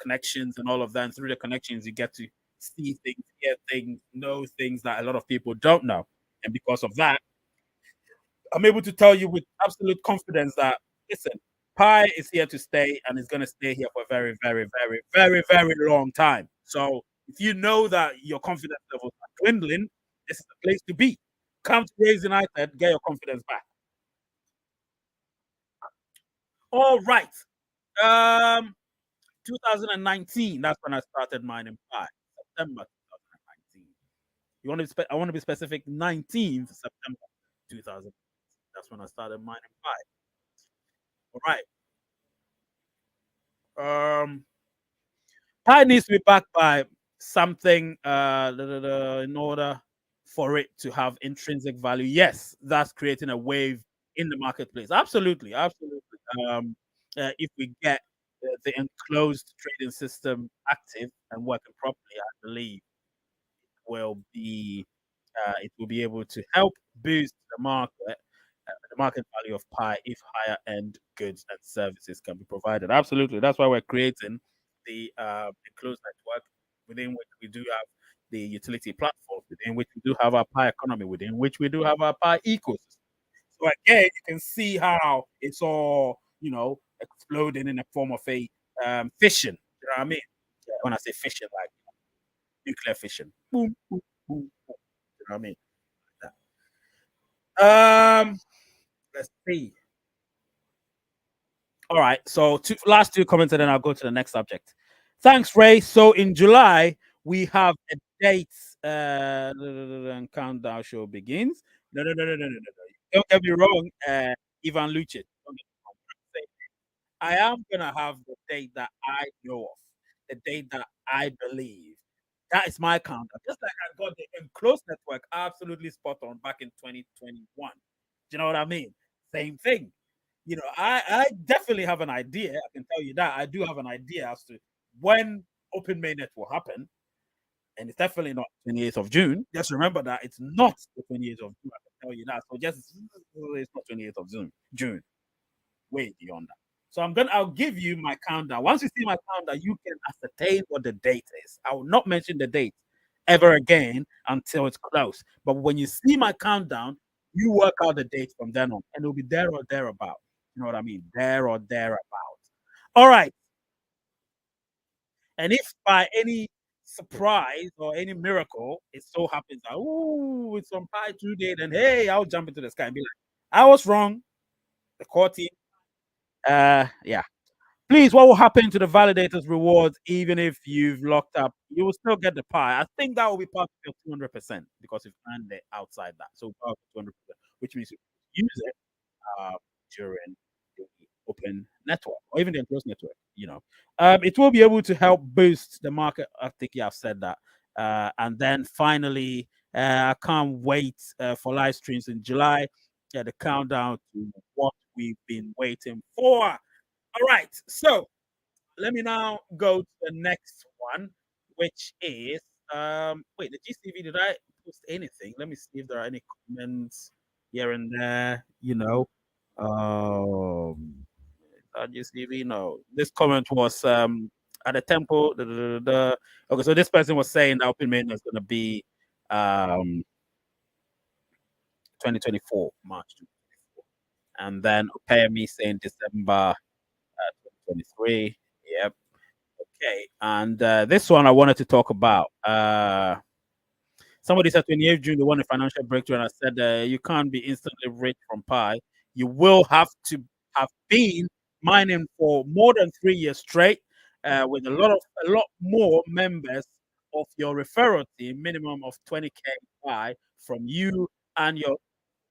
connections and all of that. And through the connections, you get to see things, hear things, know things that a lot of people don't know. And because of that, I'm able to tell you with absolute confidence that listen, Pi is here to stay and is going to stay here for a very, very, very, very, very long time. So if you know that your confidence levels are dwindling, this is the place to be. Come to Raise United, get your confidence back. All right. Um, 2019. That's when I started mining Pi. September 2019. You want to? I want to be specific. 19th September 2000. That's when I started mining Pi. All right. Pi needs to be backed by something in order for it to have intrinsic value. Yes, that's creating a wave in the marketplace. Absolutely, absolutely. If we get the enclosed trading system active and working properly, I believe will be it will be able to help boost the market value of Pi if higher end goods and services can be provided. Absolutely, that's why we're creating the enclosed network within which we do have the utility platform, within which we do have our Pi economy, within which we do have our Pi ecosystem. So again, you can see how it's all exploding in the form of a fission. You know what I mean? Yeah, when I say fission, like nuclear fission. Boom, boom, boom, boom. You know what I mean? Let's see. All right. So last two comments, and then I'll go to the next subject. Thanks, Ray. So in July, we have a date and countdown show begins. No. Don't get me wrong, Ivan Lucic. I am gonna have the date that I know of, the date that I believe. That is my countdown. Just like I got the enclosed network absolutely spot on back in 2021. Do you know what I mean? Same thing. I definitely have an idea. I can tell you that. I do have an idea as to when Open Mainnet will happen. And it's definitely not 28th of June. Just remember that it's not the 28th of June. I can tell you that. So just it's not 28th of June. Way beyond that. So I'll give you my countdown. Once you see my countdown, you can ascertain what the date is. I will not mention the date ever again until it's close. But when you see my countdown, you work out the date from then on, and it'll be there or thereabout. You know what I mean? There or thereabout. All right. And if by any surprise or any miracle it so happens that it's on Pi 2 day, then hey, I'll jump into the sky and be like, I was wrong. The core team. Yeah. Please, what will happen to the validators rewards even if you've locked up? You will still get the Pi. I think that will be part of your 200% because you've earned it outside that. So part of 200%, which means you use it uh, during the open network or even the enclosed network. It will be able to help boost the market. I think you have said that. And then finally, I can't wait for live streams in July. Yeah, the countdown to what we've been waiting for. All right, so let me now go to the next one, which is wait, the GCV, did I post anything? Let me see if there are any comments here and there, GCV, no. This comment was at the temple. Okay, so this person was saying that open main is gonna be 2024, March 2024. And then pay me saying December 2023. Yep. Okay, and this one I wanted to talk about. Somebody said 28th June they want a financial breakthrough, and I said you can't be instantly rich from Pi. You will have to have been mining for more than 3 years straight, with a lot more members of your referral team, minimum of 20K by from you and your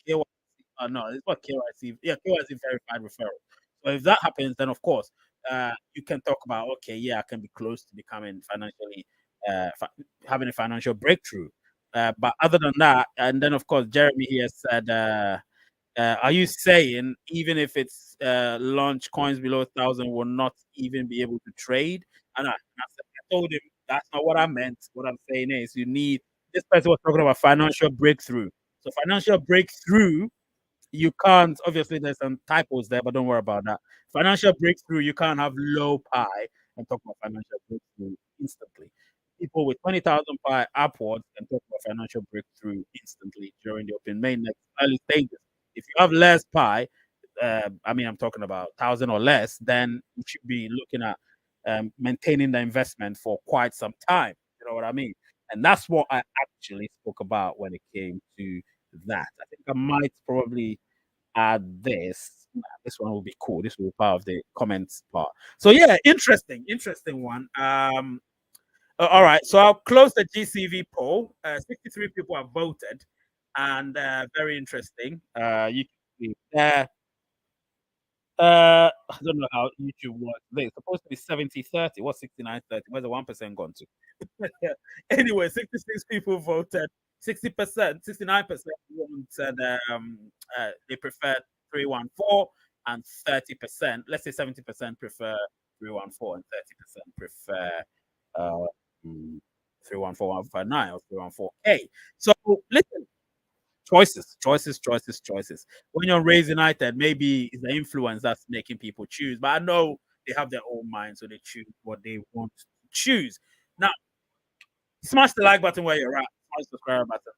KYC. No, it's not KYC. Yeah, KYC verified referral. So if that happens, then of course, you can talk about, okay, yeah, I can be close to becoming financially, having a financial breakthrough. But other than that, and then of course, Jeremy here said, are you saying even if it's launch coins below 1,000 will not even be able to trade? And I told him that's not what I meant. What I'm saying is you need, this person was talking about financial breakthrough. So financial breakthrough, you can't, obviously there's some typos there, but don't worry about that. Financial breakthrough, you can't have low pi and talk about financial breakthrough instantly. People with 20,000 pi upwards can talk about financial breakthrough instantly during the open mainnet early stages. If you have less pi, I mean, I'm talking about 1,000 or less, then you should be looking at maintaining the investment for quite some time. You know what I mean? And that's what I actually spoke about when it came to that. I think I might probably add this. Nah, this one will be cool. This will be part of the comments part. So yeah, interesting one. All right. So I'll close the GCV poll. 63 people have voted, and very interesting. You can see there. I don't know how YouTube works. It's supposed to be 70-30. What's 69-30? Where's the 1% gone to? Anyway, 66 people voted. 60%, 69% said they prefer 314, and 30%, let's say 70% prefer 314, and 30% prefer uh, 314, or 314K. So listen, choices. When you're raised United, maybe it's the influence that's making people choose. But I know they have their own mind, so they choose what they want to choose. Now, smash the like button where you're at. Smash the subscribe button.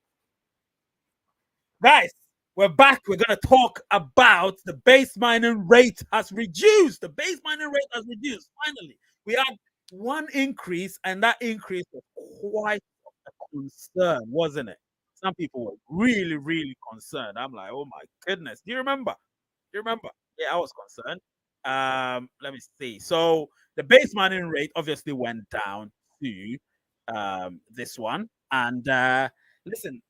Guys, we're back. We're going to talk about the base mining rate has reduced. The base mining rate has reduced. Finally, we had one increase, and that increase was quite a concern, wasn't it? Some people were really, really concerned. I'm like, oh my goodness. Do you remember? Do you remember? Yeah, I was concerned. Let me see. So the base mining rate obviously went down to this one. And listen,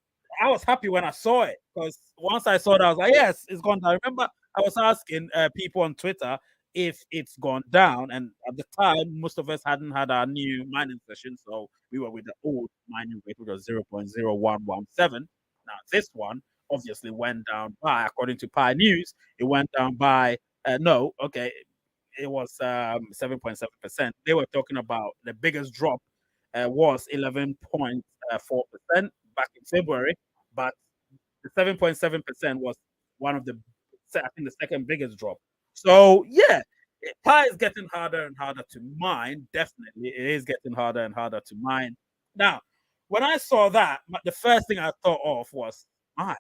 I was happy when I saw it because once I saw that, I was like, yes, it's gone down. I remember I was asking people on Twitter if it's gone down. And at the time, most of us hadn't had our new mining session. So we were with the old mining rate, which was 0.0117. Now, this one obviously went down by, according to Pi News, it went down by, no, okay, it was 7.7%. They were talking about the biggest drop was 11.4% back in February, but the 7.7% was one of the, I think, the second biggest drop. So yeah, Pi is getting harder and harder to mine. Definitely, it is getting harder and harder to mine. Now, when I saw that, the first thing I thought of was, my,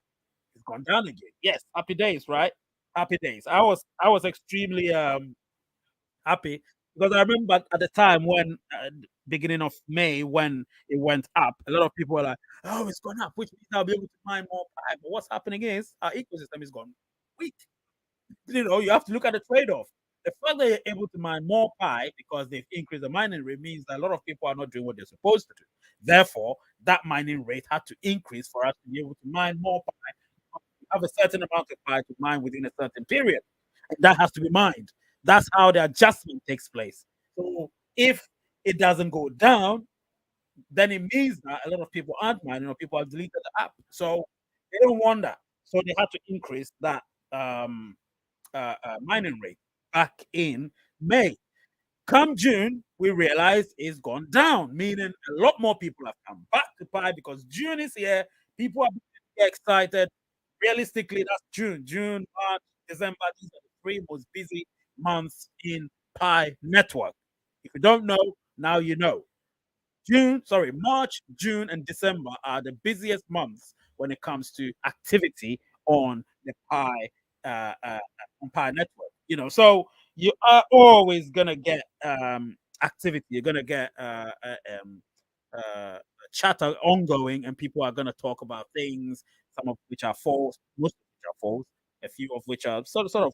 it's gone down again. Yes, happy days, right? Happy days. I was extremely happy because I remember at the time when beginning of May when it went up, a lot of people were like, "Oh, it's gone up, which means I'll be able to mine more Pi." But what's happening is our ecosystem is gone weak. You have to look at the trade-off. The fact that you're able to mine more Pi because they've increased the mining rate means that a lot of people are not doing what they're supposed to do. Therefore, that mining rate had to increase for us to be able to mine more Pi. Have a certain amount of Pi to mine within a certain period. And that has to be mined. That's how the adjustment takes place. So if it doesn't go down, then it means that a lot of people aren't mining or people have deleted the app. So they don't want that. So they had to increase that um, mining rate back in May. Come June, we realized it's gone down, meaning a lot more people have come back to Pi because June is here. People are excited. Realistically, that's June, March, December. These are the three most busy months in Pi network. If you don't know, now you know. March, June, and December are the busiest months when it comes to activity on the on Pi network. So you are always gonna get activity. You're gonna get chatter ongoing, and people are gonna talk about things, some of which are false, most of which are false, a few of which are sort of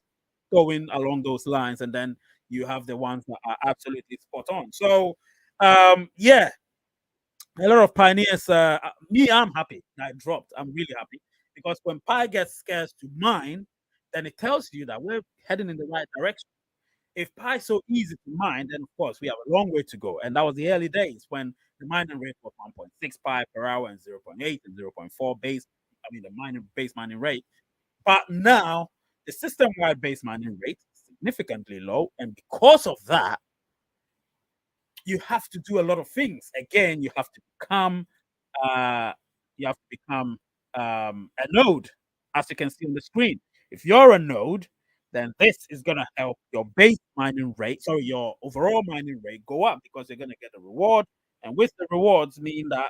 going along those lines, and then you have the ones that are absolutely spot on. So, yeah, a lot of pioneers. Me, I'm happy that it dropped. I'm really happy because when Pi gets scarce to mine, then it tells you that we're heading in the right direction. If Pi is so easy to mine, then of course we have a long way to go. And that was the early days when the mining rate was 1.6 Pi per hour and zero point 0.8 and zero point 0.4 base. I mean, the base mining rate. But now the system-wide base mining rate is significantly low, and because of that, you have to do a lot of things. Again, uh, you have to become a node, as you can see on the screen. If you're a node, then this is gonna help your base mining rate, sorry, your overall mining rate go up because you're gonna get a reward, and with the rewards mean that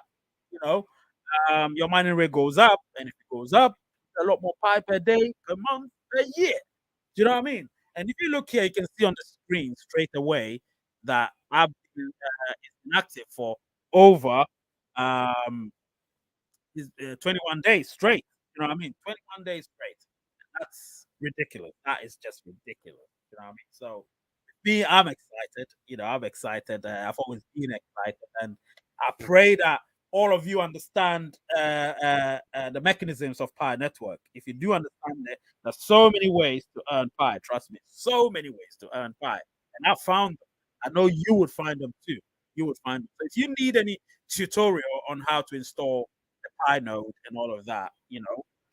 you know your mining rate goes up, and if it goes up, a lot more Pi per day, per month, per year. Do you know what I mean? And if you look here, you can see on the screen straight away that I've been inactive for over um 21 days straight. You know what I mean? 21 days straight. That's ridiculous. That is just ridiculous. You know what I mean? So me, I'm excited. I'm excited. I've always been excited, and I pray that all of you understand the mechanisms of Pi Network. If you do understand it, there's so many ways to earn Pi. Trust me, so many ways to earn Pi, and I found them. I know you would find them too. You would find them. So if you need any tutorial on how to install the Pi node and all of that,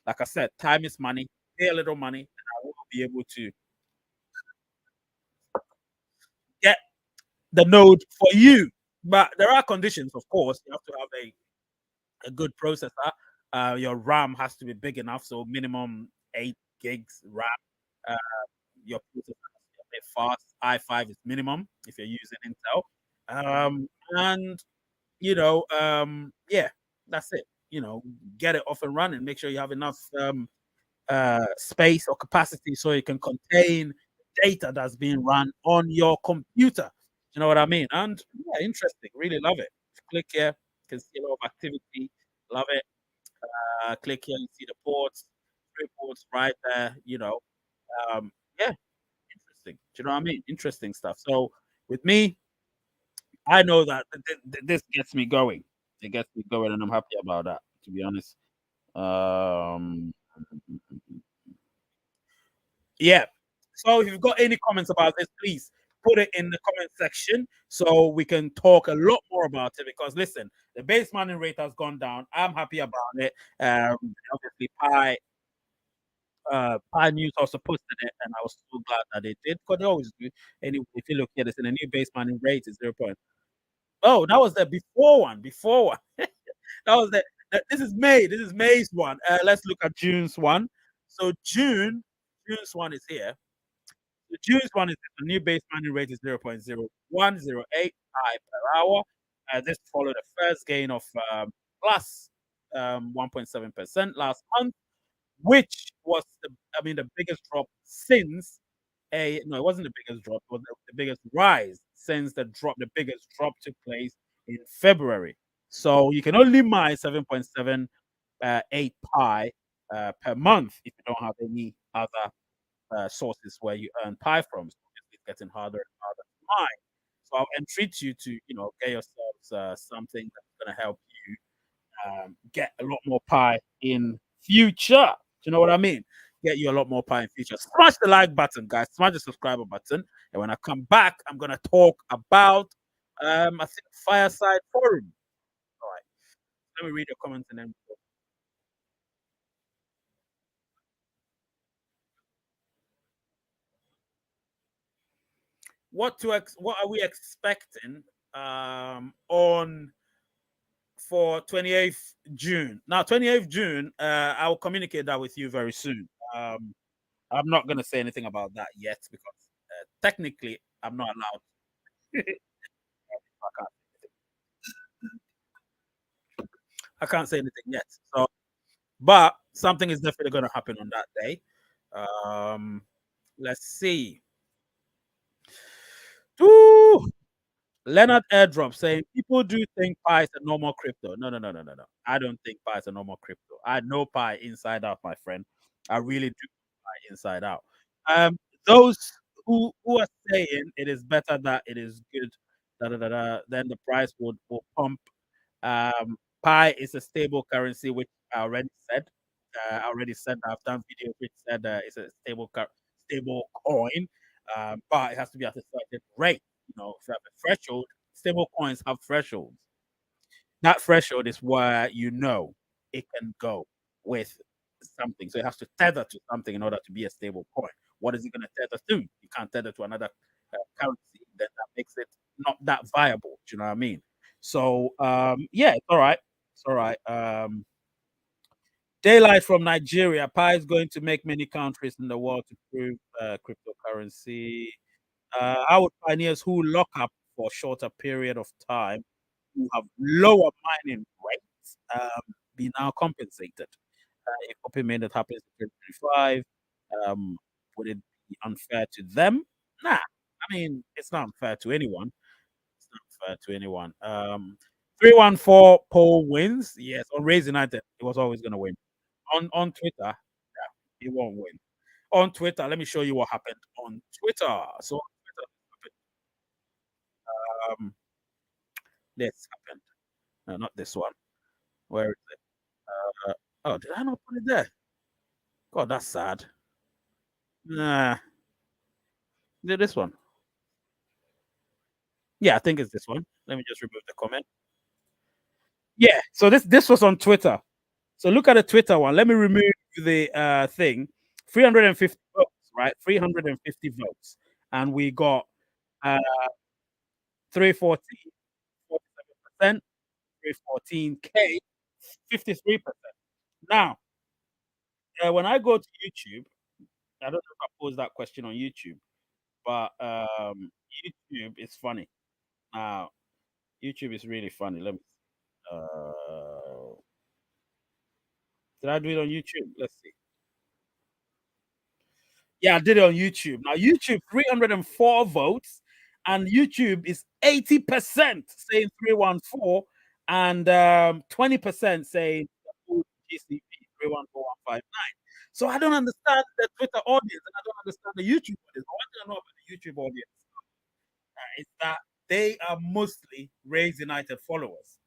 like I said, time is money. Pay a little money, and I will be able to get the node for you. But there are conditions, of course. You have to have a good processor. Your RAM has to be big enough, so minimum 8 gigs RAM. Uh, your processor has to be a bit fast. i5 is minimum if you're using Intel. And yeah, that's it. Get it off and running. Make sure you have enough space or capacity so it can contain data that's being run on your computer. You know what I mean? And yeah, interesting. Really love it. Click here, you can see a lot of activity. Love it. Click here, you see the ports, 3 ports right there. Yeah, interesting. Do you know what I mean? Interesting stuff. So with me, I know that this gets me going. It gets me going, and I'm happy about that. To be honest. Um, Yeah. So if you've got any comments about this, please put it in the comment section so we can talk a lot more about it. Because listen, the base mining rate has gone down. I'm happy about it. Obviously, Pi News also posted it, and I was so glad that they did because they always do. Anyway, if you look at this, in the new base mining rate is 0. Oh, that was the before one. Before one. That was this is May. This is May's one. Let's look at June's one. So June's one is here. The June's one is the new base mining rate is 0.0108 Pi per hour. This followed the first gain of plus 1.7% last month, which was the biggest drop since no, it wasn't the biggest drop, it was the biggest rise since the biggest drop took place in February. So you can only mine 7.78 Pi per month if you don't have any other sources where you earn Pi from. So it's getting harder and harder to mine. So I'll entreat you to, get yourselves something that's going to help you get a lot more Pi in future. Do you know what I mean? Get you a lot more Pi in future. Smash the like button, guys. Smash the subscriber button. And when I come back, I'm going to talk about, I think, Fireside Forum. All right. Let me read your comments and then what are we expecting on for 28th June. Now, 28th June, I will communicate that with you very soon. I'm not going to say anything about that yet because technically I'm not allowed. I can't, I can't say anything yet. So, but something is definitely going to happen on that day. Um, let's see. Ooh, Leonard Airdrop saying people do think Pi is a normal crypto. No, no, no, no, no, no. I don't think Pi is a normal crypto. I know Pi inside out, my friend. I really do know Pi inside out. Um, those who are saying it is better, that it is good, then the price will pump. Pi is a stable currency, which I already said. I already said I've done video which said it's a stable coin, but it has to be at a certain rate. If you have a threshold, stable coins have thresholds. That threshold is where it can go with something. So it has to tether to something in order to be a stable coin. What is it going to tether to? You can't tether to another currency. Then that makes it not that viable. Do you know what I mean? So yeah, it's all right. It's all right. Daylight from Nigeria. Pi is going to make many countries in the world to prove cryptocurrency. Our pioneers who lock up for a shorter period of time, who have lower mining rates, be now compensated. If open Mainnet happens in 2025, would it be unfair to them? Nah, I mean, it's not unfair to anyone. It's not fair to anyone. 314 poll wins. Yes, on Raise United, it was always going to win. On Twitter, yeah, it won't win. On Twitter, let me show you what happened on Twitter. So on Twitter, this happened. No, not this one. Where is it? Oh, did I not put it there? God, that's sad. Nah, this one. Yeah, I think it's this one. Let me just remove the comment. Yeah, so this was on Twitter. So look at the Twitter one. Let me remove the thing. 350 votes, right? 350 votes. And we got uh 314, 47%, 314K, 53%. Now, when I go to YouTube, I don't know if I posed that question on YouTube, but YouTube is funny. Now, YouTube is really funny. Let me did I do it on YouTube? Let's see. Yeah, I did it on YouTube. Now, YouTube, 304 votes, and YouTube is 80% saying 314, and 20% saying GCV 314159. So I don't understand the Twitter audience, and I don't understand the YouTube audience. But one thing I know about the YouTube audience is that they are mostly Raise United followers.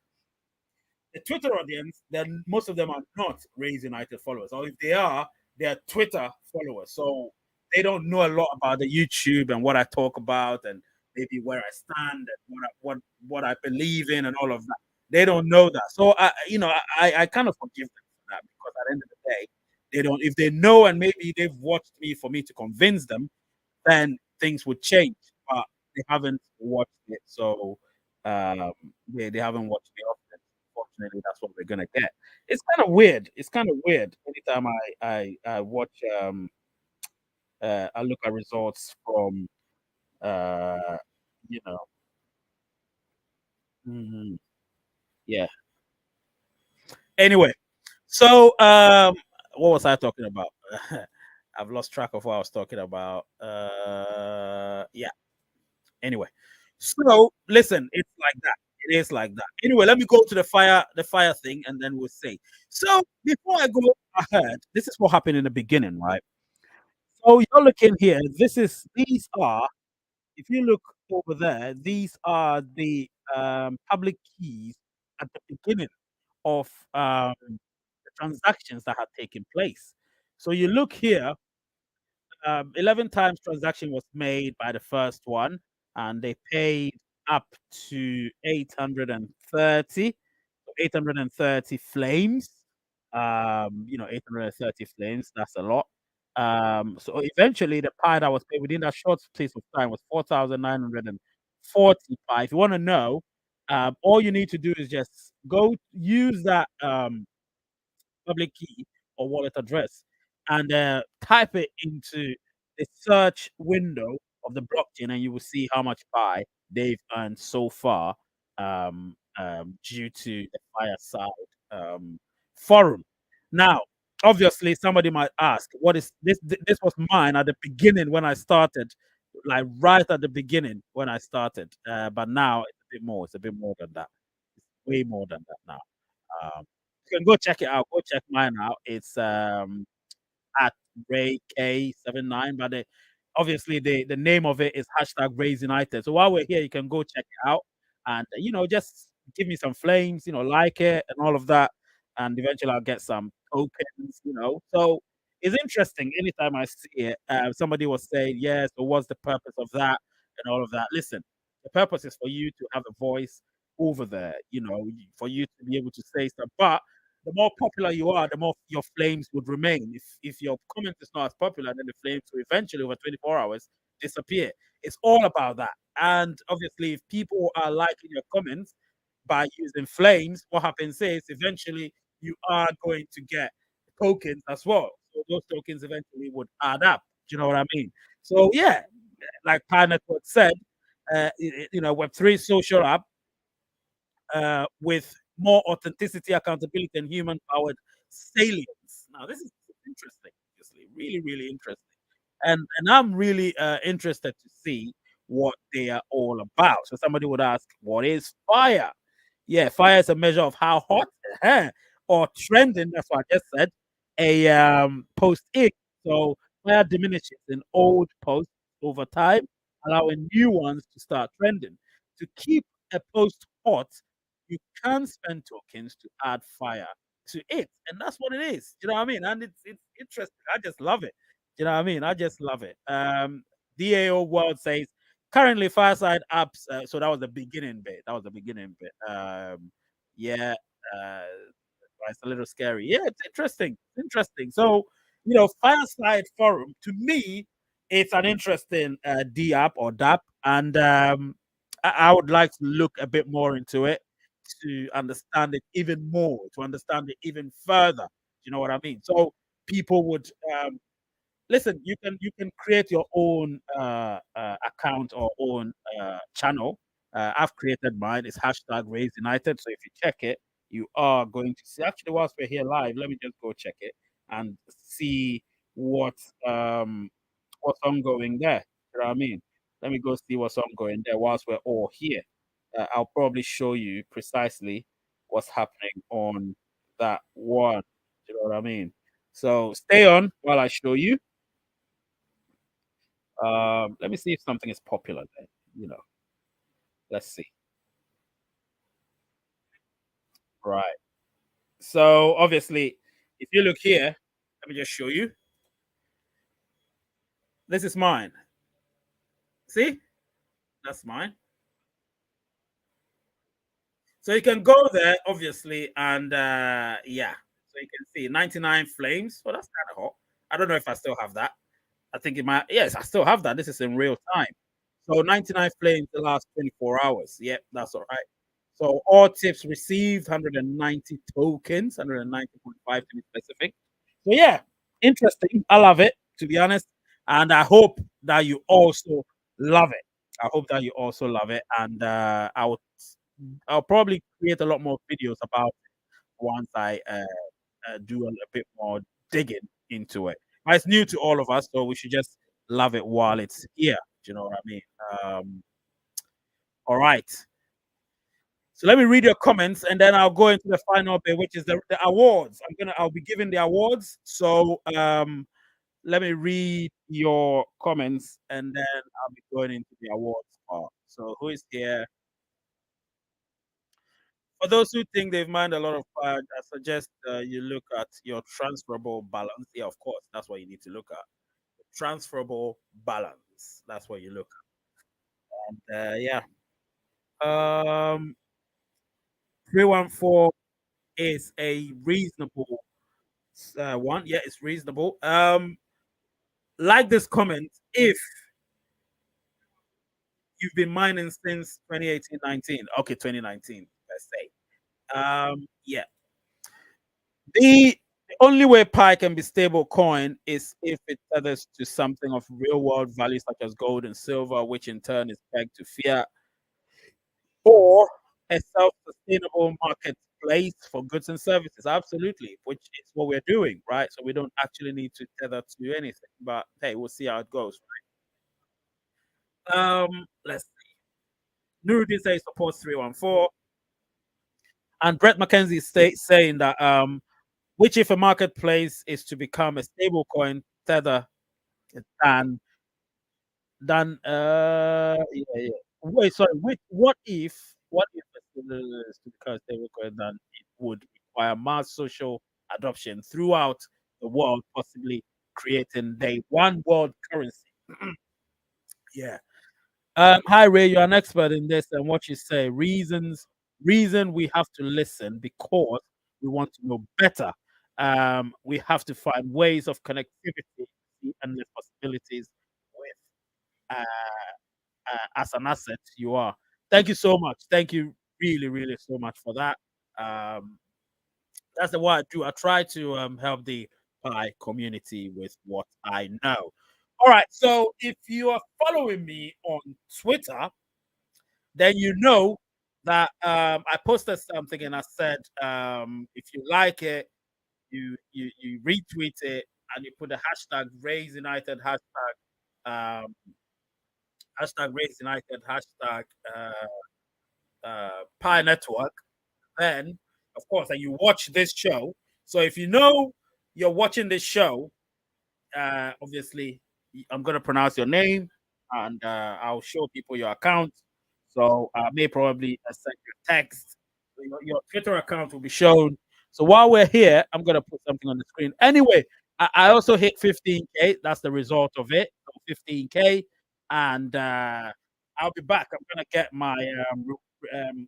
The Twitter audience, then most of them are not Raise United followers, or if they are, they're Twitter followers. So they don't know a lot about the YouTube and what I talk about, and maybe where I stand and what I believe in and all of that. They don't know that. So I kind of forgive them for that, because at the end of the day, they don't. If they know and maybe they've watched me for me to convince them, then things would change. But they haven't watched it, so um, they haven't watched it often. Unfortunately, that's what we're gonna get. It's kind of weird. It's kind of weird. Anytime I watch I look at results from uh you know mhm, yeah. Anyway, so what was I talking about? I've lost track of what I was talking about. Yeah. Anyway, so listen, it's like that. It is like that. Anyway, let me go to the fire thing, and then we'll see. So before I go ahead, this is what happened in the beginning, right? So you're looking here. These are, if you look over there, these are the public keys at the beginning of the transactions that had taken place. So you look here, 11 times transaction was made by the first one, and they paid up to 830, 830 flames. 830 flames, that's a lot. So eventually the pie that was paid within that short space of time was 4,940 pie. If you want to know, all you need to do is just go use that public key or wallet address, and type it into the search window of the blockchain, and you will see how much Pi they've earned so far, due to the Fireside Forum. Now, obviously, somebody might ask, "What is this?" This was mine at the beginning when I started, like right at the beginning when I started. But now it's a bit more. It's a bit more than that. It's way more than that now. You can go check it out. Go check mine out. It's at Ray K 79. But obviously the name of it is hashtag Raise United. So while we're here, you can go check it out and just give me some flames, like it and all of that. And eventually I'll get some tokens. So it's interesting. Anytime I see it, somebody was saying, yes, but what's the purpose of that and all of that? Listen, the purpose is for you to have a voice over there, for you to be able to say stuff. But the more popular you are, the more your flames would remain. If your comment is not as popular, then the flames will eventually over 24 hours disappear. It's all about that. And obviously, if people are liking your comments by using flames, what happens is eventually you are going to get tokens as well. So those tokens eventually would add up. Do you know what I mean? So yeah, like Pi Network said, Web3 social app with more authenticity, accountability, and human powered salience. Now, this is interesting, obviously, really, really interesting. And I'm really interested to see what they are all about. So somebody would ask, what is fire? Yeah, fire is a measure of how hot or trending, that's what I just said, a post is. So fire diminishes in old posts over time, allowing new ones to start trending. To keep a post hot, you can spend tokens to add fire to it. And that's what it is. You know what I mean? And it's interesting. I just love it. You know what I mean? I just love it. DAO World says currently Fireside apps. So that was the beginning bit. That was the beginning bit. Yeah, it's a little scary. Yeah, it's interesting. Interesting. So, Fireside Forum to me, it's an interesting D app or DApp, and I would like to look a bit more into it to understand it even more, to understand it even further. You know what I mean? So people would listen. You can create your own account or own channel. I've created mine. It's hashtag Raise United. So if you check it, you are going to see. Actually, whilst we're here live, let me just go check it and see what um what's ongoing there. You know what I mean? Let me go see what's ongoing there whilst we're all here. I'll probably show you precisely what's happening on that one. You know what I mean? So stay on while I show you. Let me see if something is popular there. Let's see. Right. So obviously, if you look here, let me just show you. This is mine. See? That's mine. So you can go there, obviously, and yeah. So you can see 99 flames. Well, that's kind of hot. I don't know if I still have that. I think it might. Yes, I still have that. This is in real time. So 99 flames the last 24 hours. Yep, that's all right. So all tips received 190 tokens, 190.5 to be specific. So yeah, interesting. I love it, to be honest. And I hope that you also love it. I hope that you also love it. And I'll probably create a lot more videos about it once I do a bit more digging into it. But it's new to all of us, so we should just love it while it's here. Do you know what I mean? All right. So let me read your comments, and then I'll go into the final bit, which is the awards. I'll be giving the awards. So let me read your comments, and then I'll be going into the awards part. So who is here? For those who think they've mined a lot of fire, I suggest you look at your transferable balance. Yeah, of course, that's what you need to look at. Transferable balance. That's what you look at. And yeah. 314 is a reasonable one. Yeah, it's reasonable. Like this comment, if you've been mining since 2018, 19. Okay, 2019, let's say. Yeah. The only way Pi can be stable coin is if it tethers to something of real world value, such as gold and silver, which in turn is pegged to fiat, or a self sustainable marketplace for goods and services. Absolutely, which is what we're doing, right? So we don't actually need to tether to anything. But hey, we'll see how it goes. Let's see. Nuruddin says supports 314. And Brett McKenzie is saying that which if a marketplace is to become a stable coin tether than Than yeah. Wait, sorry. What if because they require then it would require mass social adoption throughout the world, possibly creating the one world currency. Yeah. Hi Ray, you're an expert in this, and what you say. Reason we have to listen because we want to know better. We have to find ways of connectivity and the possibilities with uh, as an asset you are. Thank you so much. Thank you really, really so much for that. Um, that's the what I do. I try to help the Pi community with what I know. All right. So if you are following me on Twitter, then you know that I posted something and I said, if you like it, you retweet it and you put the hashtag Raise United um, hashtag Raise United Pi Network. Then, of course, and you watch this show. So if you know you're watching this show, obviously, I'm going to pronounce your name and I'll show people your account. So I may probably send you a text. So your Twitter account will be shown. So while we're here, I'm going to put something on the screen. Anyway, I also hit 15K. That's the result of it. So 15K. And I'll be back. I'm going to get my,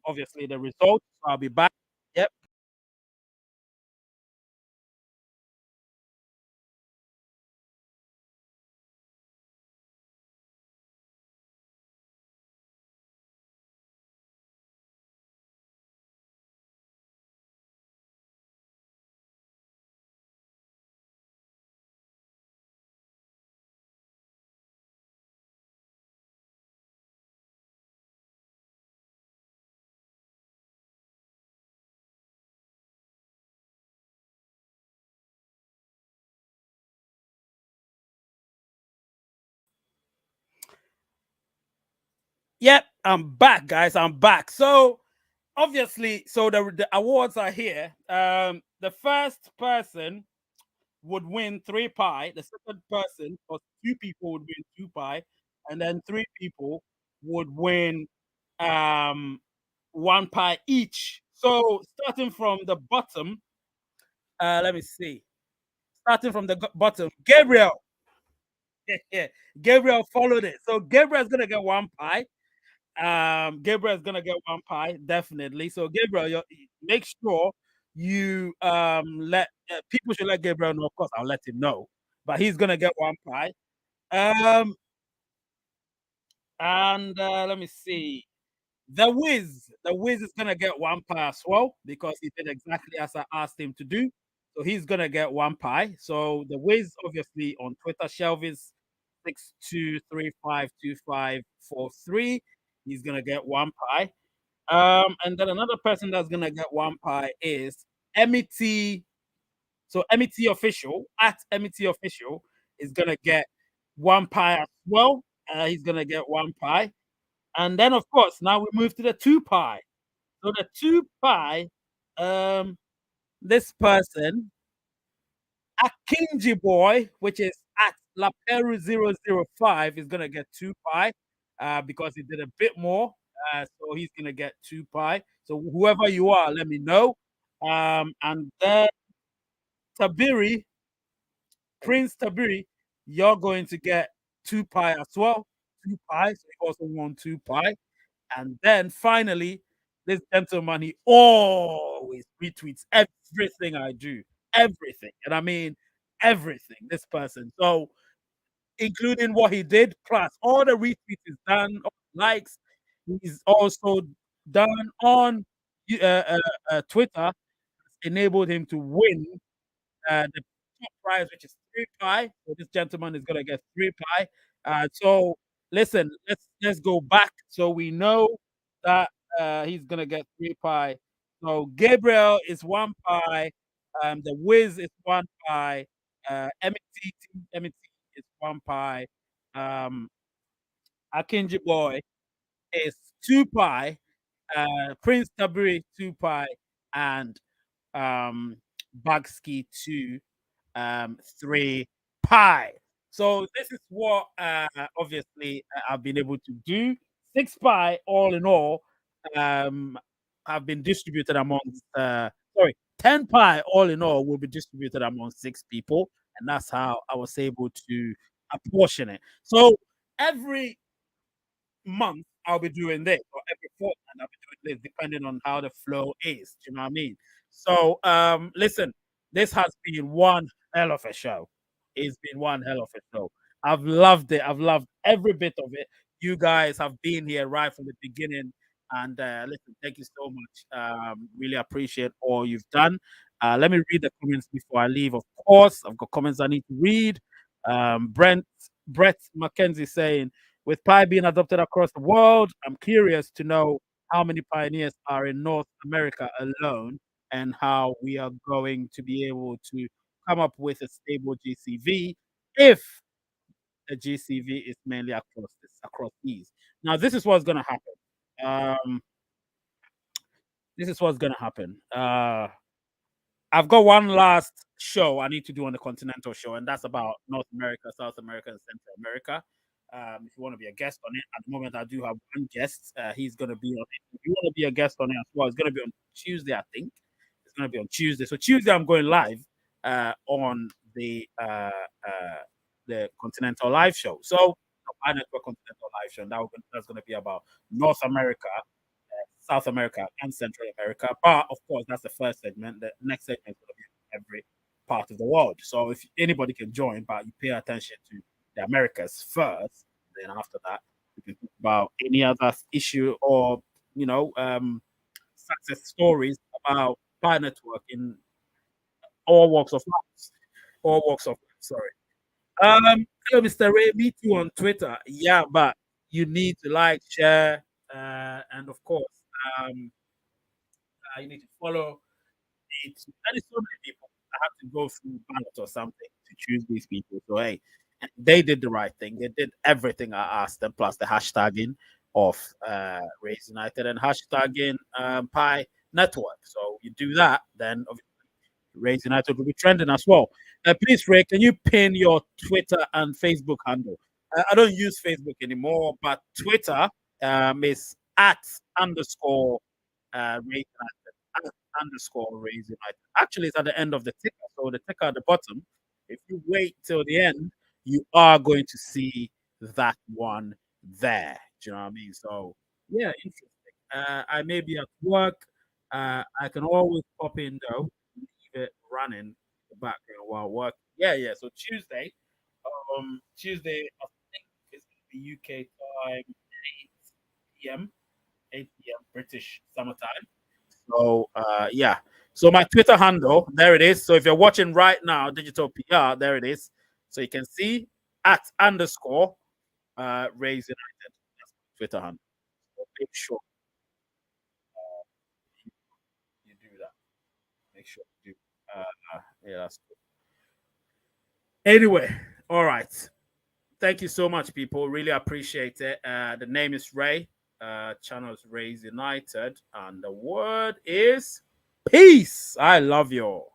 obviously, the results. So I'll be back. Yep. Yep. I'm back, guys. I'm back. So, obviously, so the awards are here. The first person would win 3 pi. The second person, or two people, would win 2 pi, and then three people would win um 1 pi each. So starting from the bottom, let me see. Starting from the bottom, Gabriel. Yeah, Gabriel followed it. So Gabriel's gonna get 1 pi. Gabriel's gonna get 1 pi, definitely. So Gabriel, make sure you let people should let Gabriel know. Of course, I'll let him know, but he's gonna get 1 pi. Um, and let me see. The Wiz is gonna get 1 pi as well because he did exactly as I asked him to do. So he's gonna get 1 pi. So the Wiz, obviously, on Twitter, Shelvis 62352543. He's gonna get 1 pi. And then another person that's gonna get 1 pi is MET. So MET official at MET official is gonna get 1 pi as well. He's gonna get 1 pi. And then of course now we move to the 2 pi. So the 2 pi, um, this person, Akinji boy, which is at Laperu005, is gonna get 2 pi because he did a bit more. So he's gonna get 2 pi. So whoever you are, let me know. And then Tabiri, Prince Tabiri, you're going to get 2 pi as well. 2 pi. So he also won 2 pi. And then finally, this gentleman, he always retweets everything I do. Everything. And I mean everything. This person. So including what he did, plus all the retweets he's done, all the likes. He's also done on Twitter, enabled him to win the top prize, which is 3 pi. So this gentleman is gonna get 3 pi. So listen, let's go back so we know that he's gonna get 3 pi. So Gabriel is 1 pi. The Wiz is 1 pi. MET is 1 pi. Um, Akinji Boy is 2 pi. Prince Tabiri 2 pi, and Bagski 3 pi. So this is what obviously I've been able to do. 6 pi all in all have been distributed amongst 10 pi all in all will be distributed among 6 people, and that's how I was able to apportion it. So every month I'll be doing this, or every fortnight I'll be doing this, depending on how the flow is. Do you know what I mean? So listen, this has been one hell of a show. It's been one hell of a show. I've loved it. I've loved every bit of it. You guys have been here right from the beginning. And listen, thank you so much. Really appreciate all you've done. Let me read the comments before I leave. Of course, I've got comments I need to read. Brett McKenzie saying, with Pi being adopted across the world, I'm curious to know how many pioneers are in North America alone and how we are going to be able to come up with a stable GCV if the GCV is mainly across these. Now, this is what's going to happen. This is what's going to happen. I've got one last show I need to do on the Continental Show, and that's about North America, South America, and Central America. If you want to be a guest on it, at the moment I do have one guest. He's going to be on it. If you want to be a guest on it as well, it's going to be on Tuesday, I think. It's going to be on Tuesday. So Tuesday I'm going live on the Continental Live Show. So I network Continental Live Show, and that's going to be about North America, South America, and Central America. But of course, that's the first segment. The next segment is going to be every part of the world. So if anybody can join, but you pay attention to the Americas first, then after that, we can talk about any other issue or success stories about Pi Network in all walks of life. All walks of life. Sorry. Hello, Mr. Ray. Me too on Twitter. Yeah, but you need to like, share, and of course, you need to follow it. There is so many people. I have to go through ballot or something to choose these people. So hey, they did the right thing. They did everything I asked them, plus the hashtagging of Race United and hashtagging Pi Network. So you do that, then Race United will be trending as well. Please, Ray, can you pin your Twitter and Facebook handle? I don't use Facebook anymore, but Twitter is at underscore Race United. Underscore Raise United. Actually, it's at the end of the ticker. So the ticker at the bottom, if you wait till the end, you are going to see that one there. Do you know what I mean? So yeah, interesting. I may be at work. I can always pop in though, leave it running in the background while working. Yeah. So Tuesday, I think it's gonna be UK time, 8 p.m. 8 p.m. British summertime. So yeah. So my Twitter handle, there it is. So if you're watching right now, Digital PR, there it is. So you can see at underscore Raise United. That's my Twitter handle. So make sure you do that. Make sure you do. Yeah, that's good. Anyway, all right. Thank you so much, people. Really appreciate it. The name is Ray. Channel is Raise United, and the word is peace. I love you all.